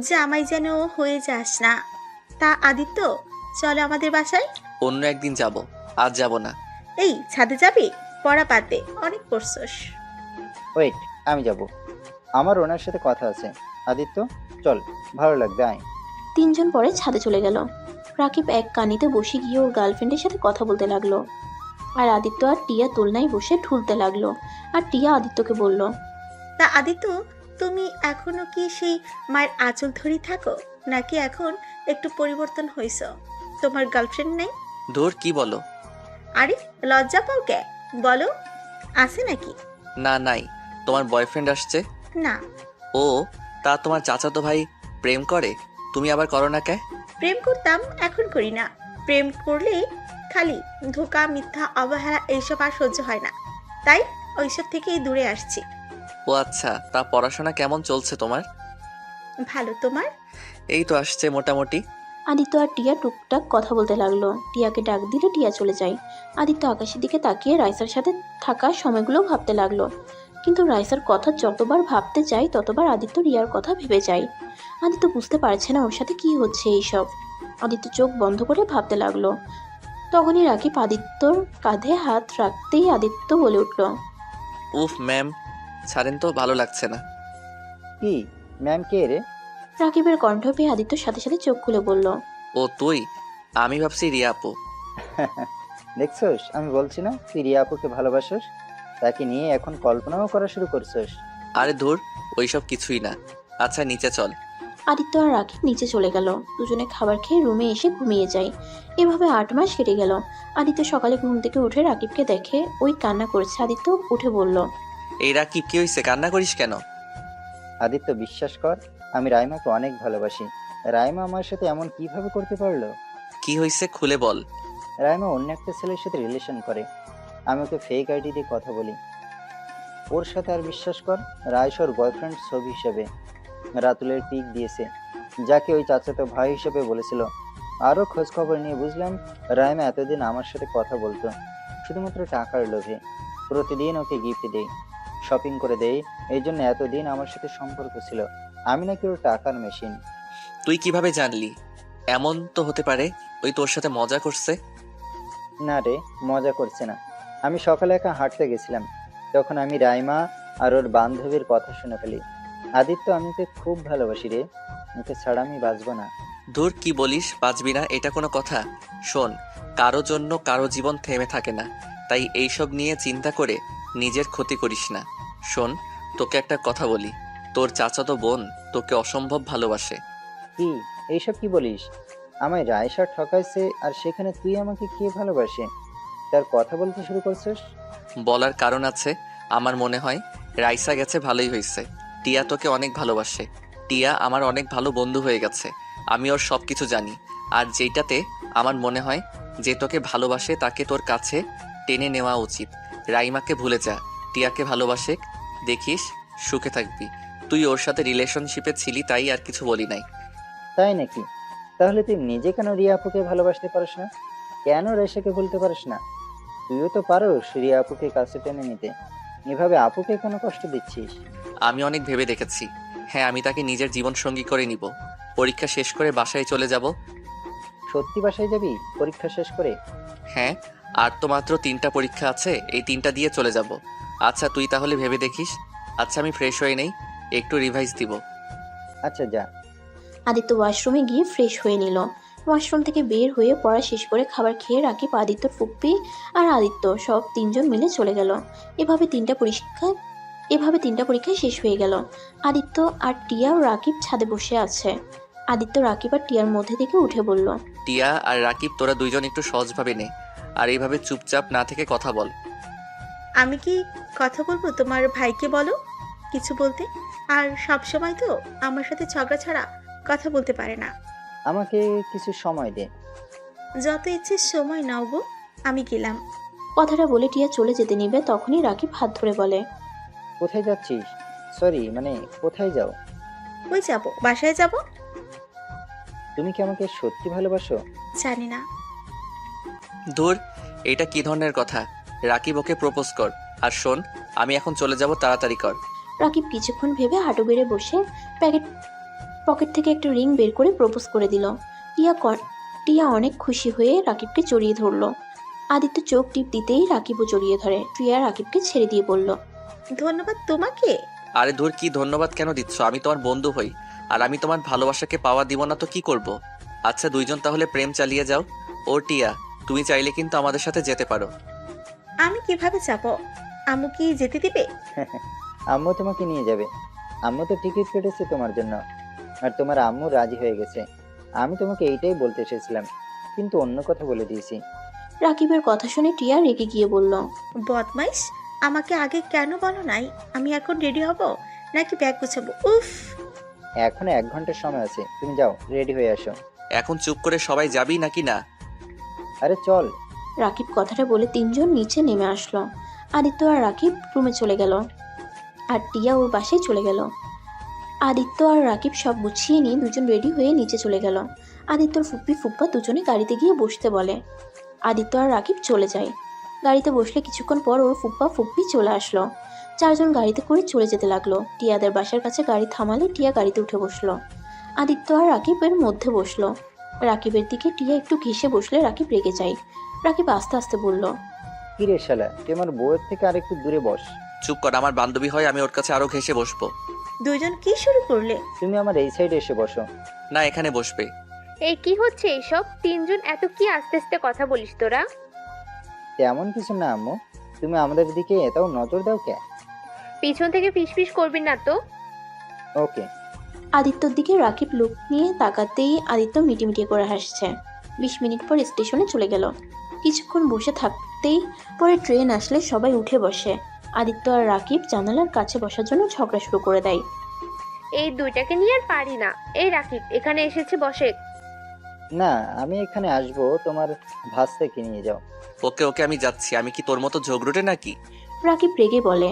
জামাই যেন হয়ে যাস না। তা আদিত্য, চলো আমাদের বাসায়। অন্য একদিন যাব, আজ যাব না। এই ছাদে যাবি? পড়া পাতে অনেক পড়ছস। ওয়েট, আমি যাব। আমার ওনার সাথে কথা আছে। আদিত্য চল, ভালো লাগবে, আয়। তিনজন পরে ছাদে চলে গেল। রাকিব এক কানিতে বসে গিয়ে ওর গার্লফ্রেন্ডের সাথে কথা বলতে লাগলো। আর আদিত্য আর টিয়া দোলনায় বসে ঢুলতে লাগলো। আর টিয়া আদিত্যকে বলল, তা আদিত্য, তুমি এখনো কি সেই মায়ের আঁচল ধরি থাকো, নাকি এখন একটু পরিবর্তন হয়েছ? তোমার গার্লফ্রেন্ড নেই? ধুর, কি বলো? আরে লজ্জা পাও কে? বলো, আছে নাকি? না, নাই। তোমার বয়ফ্রেন্ড আসছে? না। ও, তা তোমার চাচাতো ভাই প্রেম করে, তুমি আবার করো না কে? প্রেম করতাম, এখন করি না। প্রেম করলে খালি ধোকা, মিথ্যা, অবহেলা এইসব আর সহ্য হয় না, তাই ওইসব থেকেই দূরে আসছি। ও আচ্ছা, তা পড়াশোনা কেমন চলছে তোমার? ভালো, তোমার? এই তো আসছে মোটামুটি। আদিত্য আর টিয়া টুকটাক কথা বলতে লাগলো। টিয়াকে ডাক দিলে টিয়া চলে যায়। আদিত্য আকাশের দিকে তাকিয়ে রাইসার সাথে থাকা সময়গুলো ভাবতে লাগলো। কিন্তু রাইসার কথা যতবার ভাবতে যায় ততবার আদিত্য রিয়ার কথা ভেবে যায়। আদিত্য বুঝতে পারছে না ওর সাথে কি হচ্ছে এইসব। আদিত্য চোখ বন্ধ করে ভাবতে লাগলো। তখনই রাকিব আদিত্যর কাঁধে হাত রাখতেই আদিত্য বলে উঠল, উফ ম্যাম, ছাড়েন তো, ভালো লাগছে না। কি ম্যাম, কে রে? রাকিবের কণ্ঠ পেয়ে আদিত্যর সাথে সাথে চোখ খুলে বলল, ও তুই? আমি ভাবছি রিয়া আপু। দেখছস, আমি বলছি না তুই রিয়া আপুকে ভালোবাসস? তাকে নিয়ে এখন কল্পনাও করা শুরু করছস? আরে ধুর, ওইসব কিছুই না। আচ্ছা নিচে চল। আদিত্য আর রাকিব নিচে চলে গেল। দুজনে খাবার খেয়ে রুমে এসে ঘুমিয়ে যায়। এভাবে 8 মাস কেটে গেল। আদিত্য সকালে ঘুম থেকে উঠে রাকিবকে দেখে ওই কান্না করছে। আদিত্য উঠে বলল, এই রাকিব, কি হয়েছে? কান্না করিস কেন? আদিত্য বিশ্বাস কর, আমি রাইমাকে অনেক ভালোবাসি। রাইমা আমার সাথে এমন কিভাবে করতে পারলো? কি হয়েছে খুলে বল। রাইমা অন্য একটা ছেলের সাথে রিলেশন করে। আমি ওকে ফেক আইডি দিয়ে কথা বলি ওর সাথে। আর বিশ্বাস কর, রাইস ওর বয়ফ্রেন্ড ছবি হিসেবে রাতুলের পিক দিয়েছে, যাকে ওই চাচাতো ভাই হিসেবে বলেছিল। আরও খোঁজ খবর নিয়ে বুঝলাম রাইমা এতদিন আমার সাথে কথা বলতো শুধুমাত্র টাকার লোভে। প্রতিদিন ওকে গিফট দেই, শপিং করে দেই, এই জন্য এতদিন আমার সাথে সম্পর্ক ছিল। আমি নাকি ওর টাকার মেশিন। তুই কিভাবে জানলি? এমন তো হতে পারে ওই তোর সাথে মজা করছে। না রে, মজা করছে না। আমি সকালে একা হাঁটতে গেছিলাম, তখন আমি রাইমা আর ওর বান্ধবীর কথা শুনে ফেলি। আদিত্য, আমি ওকে খুব ভালোবাসি রে, ওকে ছাড়া আমি বাঁচবো না। ধুর, কি বলিস? বাঁচবি না? এটা কোনো কথা? শোন, কারো জন্য কারো জীবন থেমে থাকে না, তাই এইসব নিয়ে চিন্তা করে নিজের ক্ষতি করিস না। শোন, তোকে একটা কথা বলি, তোর চাচাতো বোন তোকে অসম্ভব ভালোবাসে। কি এইসব কি বলিস? আমায় রায়সা ঠকাইছে, আর সেখানে তুই আমাকে কে ভালোবাসে তার কথা বলতে শুরু করছিস? বলার কারণ আছে। আমার মনে হয় রাইসা গেছে, ভালোই হয়েছে। টিয়া তোকে অনেক ভালোবাসে। টিয়া আমার অনেক ভালো বন্ধু হয়ে গেছে। আমি ওর সব কিছু জানি। আর যেইটাতে আমার মনে হয় যে তোকে ভালোবাসে তাকে তোর কাছে টেনে নেওয়া উচিত। রাইমাকে ভুলে যা, টিয়াকে ভালোবাসে, দেখিস সুখে থাকবি। তুই ওর সাথে রিলেশনশিপে ছিলি, তাই আর কিছু বলি নাই। তাই নাকি? তাহলে তুই নিজে কেন রিয়া আপুকে ভালোবাসতে পারিস না? কেন রেশাকে ভুলতে পারিস না? তুইও তো পারোস রিয়া আপুকে কাছে টেনে নিতে। এভাবে আপুকে কেন কষ্ট দিচ্ছিস? আমি অনেক ভেবে দেখেছি। হ্যাঁ, আমি তাকে নিজের জীবন সঙ্গী করে নিব। পরীক্ষা শেষ করে বাসায় চলে যাব। সত্যি বাসায় যাবি পরীক্ষা শেষ করে? হ্যাঁ, আর তো মাত্র 3টা পরীক্ষা আছে, এই 3টা দিয়ে চলে যাব। আচ্ছা তুই তাহলে ভেবে দেখিস। আচ্ছা আমি ফ্রেশ হয়ে নেই, একটু রিভাইজ দিব। আচ্ছা যা। আদিত্য ওয়াশরুমে গিয়ে ফ্রেশ হয়ে নিল। ওয়াশরুম থেকে বের হয়ে পড়া শেষ করে খাবার খেয়ে রাকিব, আদিত্যর ফুপ্পি আর আদিত্য সব তিনজন মিলে চলে গেল। এভাবে তিনটা পরীক্ষা শেষ হয়ে গেল। আদিত্য আর টিয়া ও রাকিব ছাদে বসে আছে। আদিত্য রাকিব আর টিয়ার মধ্যে থেকে উঠে বলল, টিয়া আর রাকিব, তোরা দুইজন একটু সহজভাবে নে, আর এইভাবে চুপচাপ না থেকে কথা বল। আমি কি কথা বলবো? তোমার ভাইকে বলো কিছু বলতে। আর সব সময় তো আমার সাথে ঝগড়া ছাড়া কথা বলতে পারে না। আমাকে কিছু সময় দে। যত ইচ্ছে সময় নাও গো, আমি গেলাম। কথাটা বলে টিয়া চলে যেতে নিবে, তখনই রাকিব হাত ধরে বলে, কোথায় যাচ্ছিস? সরি, মানে কোথায় যাও? ওই যাবো, বাসায় যাব। তুমি কি আমাকে সত্যি ভালোবাসো? জানি না। ধুর, এটা কি ধরনের কথা? রাকিব, ওকে প্রপোজ কর। আর শোন, আমি এখন চলে যাব, তাড়াতাড়ি কর। রাকিব কিছুক্ষণ ভেবে হাঁটু বেড়ে বসে পকেট থেকে একটা রিং বের করে প্রপোজ করে দিল। টিয়া অনেক খুশি হয়ে রাকিবকে জড়িয়ে ধরলো। আদিত্য চোখ টিপ দিতেই রাকিবও জড়িয়ে ধরে। টিয়া রাকিবকে ছেড়ে দিয়ে বলল, ধন্যবাদ তোমাকে। আরে ধুর, কি ধন্যবাদ কেন দিচ্ছ? আমি তোমার বন্ধু হই, আর আমি তোমার ভালোবাসাকে পাওয়া দিব না তো কি করব? আচ্ছা, দুইজন তাহলে প্রেম চালিয়ে যাও। ও টিয়া, তুমি চাইলে কিন্তু আমাদের সাথে যেতে পারো। আমি কিভাবে যাব? আম্মু কি যেতে দিবে? আম্মু তোমাকে নিয়ে যাবে। আম্মু তো টিকিট কেটেছে তোমার জন্য, আর তোমার আম্মু রাজি হয়ে গেছে। আমি তোমাকে এইটাই বলতে এসেছিলাম, কিন্তু অন্য কথা বলে দিয়েছি। রাকিবের কথা শুনে টিয়া রেগে গিয়ে বলল, বদমাইশ, আমাকে আগে কেন বলো নাই? আমি এখন রেডি হব নাকি ব্যাগ গুছাবো? উফ। এখনো 1 ঘন্টার সময় আছে, তুমি যাও, রেডি হয়ে আসো। এখন চুপ করে সবাই যাবি নাকি না? আরে চল। রাকিব কথাটা বলে তিনজন নিচে নেমে আসলো। আদিত্য আর রাকিব রুমে চলে গেল, আর টিয়া ওর বাসায় চলে গেল। আদিত্য আর রাকিব সব গুছিয়ে নিয়ে দুজন রেডি হয়ে নিচে চলে গেল। আদিত্যর ফুপ্পি ফুপ্পা দুজনে গাড়িতে গিয়ে বসতে বলে। আদিত্য আর রাকিব চলে যায়। গাড়িতে বসলে কিছুক্ষণ পর ওর ফুপ্পা ফুপ্পি চলে আসলো। চারজন গাড়িতে করে চলে যেতে লাগলো। টিয়াদের বাসার কাছে গাড়ি থামালে টিয়া গাড়িতে উঠে বসলো। আদিত্য আর রাকিবের মধ্যে বসলো। রাকিবের দিকে টিয়া একটু ঘেঁষে বসলে রাকিব রেগে যায়। রাকিব আস্তে আস্তে বলল, কি রে শালা, তুই আমার বউয়ের থেকে আর একটু দূরে বস। চুপ কর, আমার বান্ধবী হয়, আমি ওর কাছে আরো ঘেসে বসবো। দুইজন কি শুরু করলে? তুমি আমার এই সাইডে এসে বসো। না, এখানে বসবে। এই কি হচ্ছে এইসব? তিনজন এত কি আস্তে আস্তে কথা বলিস তোরা? তেমন কিছু না আম্মু, তুমি আমাদের দিকে এটাও নজর দাও কে? পিছন থেকে ফিসফিস করবি না তো। ওকে। আদিত্যর দিকে রাকিব লুক নিয়ে তাকাতেই আদিত্য মিটিমিটি করে হাসছে। 20 মিনিট পর স্টেশনে চলে গেল। কিছুক্ষণ বসে থাকতেই পরে ট্রেন আসলে সবাই উঠে বসে। আদিত্য আর রাকিব জানালার কাছে বসার জন্য ঝগড়া শুরু করে দেয়। এই দুইটাকে নিয়ে আর পারি না। এই রাকিব এখানে এসেছে, বসে। না, আমি এখানে আসবো, তোমার ভাস্তাকে নিয়ে যাও। ওকে ওকে, আমি যাচ্ছি। আমি কি তোর মতো ঝগড়ুটে নাকি? রাকিব রেগে বলে।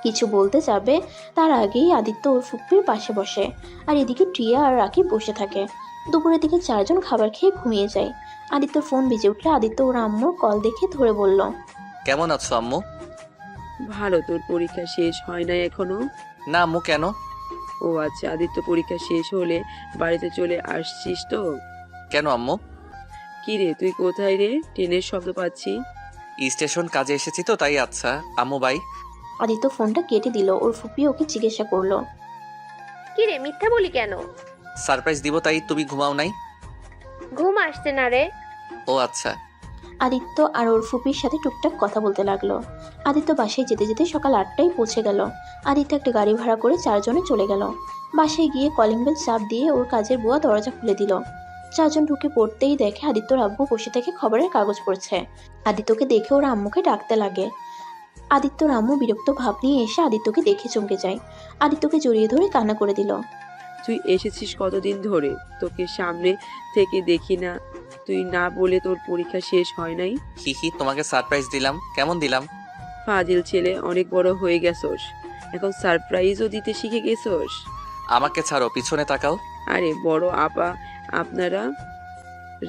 কিছু বলতে যাবে তার আগেই আদিত্য ওর ফুপ্পির পাশে বসে, আর এদিকে টিয়া আর রাকিব বসে থাকে। দুপুরের দিকে চারজন খাবার খেয়ে ঘুমিয়ে যায়। আদিত্যর ফোন বেজে উঠলে আদিত্য ওর আম্মুর কল দেখে ধরে বলল, কেমন আছো আম্মু? ভালো। তোর পরীক্ষা শেষ হয় নাই এখনো? না আম্মু, কেন? ও আচ্ছা, আদিত্য পরীক্ষা শেষ হলে বাড়িতে চলে আসছিস তো? কেন আম্মু? কি রে, তুই কোথায় রে? ট্রেনের শব্দ পাচ্ছি। স্টেশন কাজে এসেছি তো তাই। আচ্ছা আম্মু, বাই। আদিত্য ফোনটা কেটে দিল। ওর ফুপি ওকে জিজ্ঞাসা করলো, কি রে, মিথ্যা বলি কেন? সারপ্রাইজ দিব তাই। তুমি ঘুমাও নাই? ঘুম আসছে না রে। ও আচ্ছা। আদিত্য আর ওর ফুপির সাথে টুকটাক কথা বলতে লাগলো। আদিত্য বাসায় যেতে যেতে সকাল 8টায় পৌঁছে গেল। আদিত্য একটা গাড়ি ভাড়া করে চারজনে চলে গেল। বাসায় গিয়ে কলিং বেল চাপ দিয়ে ওর কাজের বুয়া দরজা খুলে দিল। চারজন ঢুকে পড়তেই দেখে আদিত্যর আব্বু বসে থেকে খবরের কাগজ পড়ছে। আদিত্যকে দেখে ওর আম্মুকে ডাকতে লাগে। আদিত্যর আম্মু বিরক্ত ভাব নিয়ে এসে আদিত্যকে দেখে চমকে যায়। আদিত্যকে জড়িয়ে ধরে কান্না করে দিল। তুই এসেছিস কতদিন ধরে? তোকে সামনে থেকে দেখি না। তুই না বলে তোর পরীক্ষা শেষ হয় নাই? হি, তোমাকে সারপ্রাইজ দিলাম। কেমন দিলাম? ফাজিল ছেলে, অনেক বড় হয়ে গেছোস, এখন সারপ্রাইজও দিতে শিখে গেছোস। আমাকে ছাড়ো, পিছনে তাকাও। আরে বড় আপা, আপনারা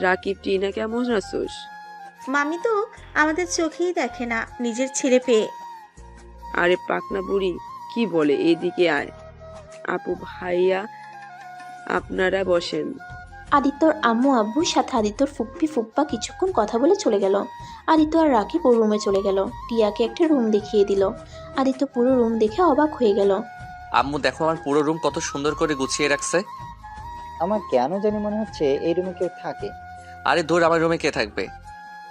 রাকিব টিনা কেমন আছোস? মামি তো আমাদের চোখেই দেখে না নিজের ছেলে পেয়ে। আরে পাকনা বুড়ি কি বলে, এদিকে আয়। আপু ভাইয়া আপনারা বসেন। আদিত্যর আম্মু আব্বুর সাথে আদিত্যর ফুপ্পি ফুপ্পা কিছুক্ষণ কথা বলে চলে গেল। আদিত্য আর রাকিব ওর রুমে চলে গেল। টিয়াকে একটা রুম দেখিয়ে দিল। আদিত্য পুরো রুম দেখে অবাক হয়ে গেল। আম্মু দেখো, আমার পুরো রুম কত সুন্দর করে গুছিয়ে রাখছে। আমার কেন জানি মনে হচ্ছে এই রুমে কেউ থাকে। আরে দূর, আমার রুমে কে থাকবে?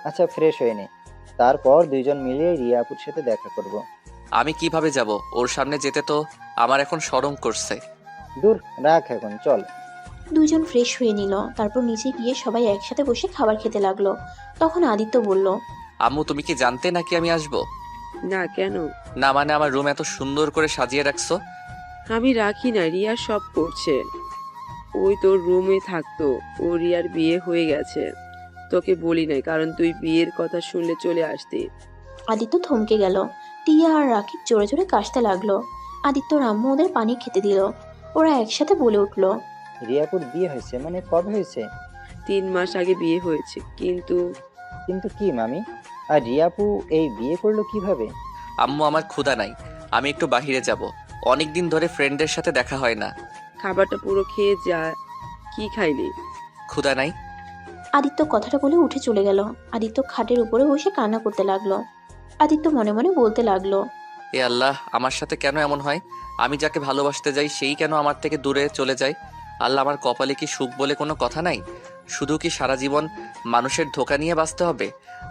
আচ্ছা, ফ্রেশ হয়ে নে, তারপর দুইজন মিলে রিয়া আপুর সাথে দেখা করব। আমি কিভাবে যাব? ওর সামনে যেতে তো আমার এখন শরম করছে। দূর রাখ, এখন চল। দুজন ফ্রেশ হয়ে নিল, তারপর নিচে গিয়ে সবাই একসাথে বসে খাবার খেতে লাগলো। তখন আদিত্য বলল, আম্মু, তুমি কি জানতে নাকি আমি আসবো? না, কেন? না মানে আমার রুম এত সুন্দর করে সাজিয়ে রাখছো। আমি রাখি না, রিয়া সব করছে। ওই তোর রুমে থাকতো, ও রিয়ার বিয়ে হয়ে গেছে। তোকে বলি নাই, কারণ তুই বিয়ের কথা শুনলে চলে আসতি। আদিত্য থমকে গেল। টিয়া আর রাকিব জোরে জোরে কাশতে লাগলো। আদিত্যর আম্মু ওদের পানি খেতে দিল। ওরা একসাথে বলে উঠল, রিয়া আপুর বিয়ে হয়েছে? মানে কবে হয়েছে? 3 মাস আগে বিয়ে হয়েছে, কিন্তু কিন্তু কি মামি? আর রিয়া আপু এই বিয়ে করলো কিভাবে? আম্মু, আমার ক্ষুধা নাই, আমি একটু বাহিরে যাব। অনেক দিন ধরে ফ্রেন্ডের সাথে দেখা হয় না। খাবারটা পুরো খেয়ে যা। কি খাইলি? ক্ষুধা নাই। আদিত্য কথাটা বলে উঠে চলে গেল। আদিত্য খাটের উপরে বসে কান্না করতে লাগলো। আদিত্য মনে মনে বলতে লাগলো, এ আল্লাহ, আমার সাথে কেন এমন হয়? আমি যাকে ভালোবাসতে যাই সেই কেন আমার থেকে দূরে চলে যায়? আল্লাহ, আমার কপালে কি সুখ বলে কোনো কথা নাই? শুধু কি সারা জীবন মানুষের ধোঁকা নিয়ে বাঁচতে হবে?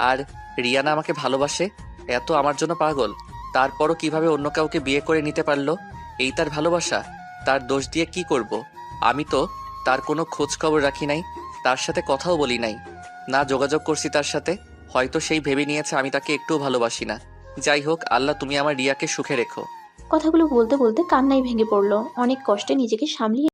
আর রিয়ানা আমাকে ভালোবাসে, এত আমার জন্য পাগল, তারপরও কিভাবে অন্য কাউকে বিয়ে করে নিতে পারলো? এই তার ভালোবাসা? তার দোষ দিয়ে কি করব? আমি তো তার কোনো খোঁজ খবর রাখি নাই, তার সাথে কথাও বলি নাই, না যোগাযোগ করছি তার সাথে। হয়তো সেই ভেবে নিয়েছে আমি তাকে একটুও ভালোবাসি না। যাই হোক, আল্লাহ তুমি আমার রিয়াকে সুখে রেখো। কথাগুলো বলতে বলতে কান্নায় ভেঙে পড়লো। অনেক কষ্টে নিজেকে সামলিয়ে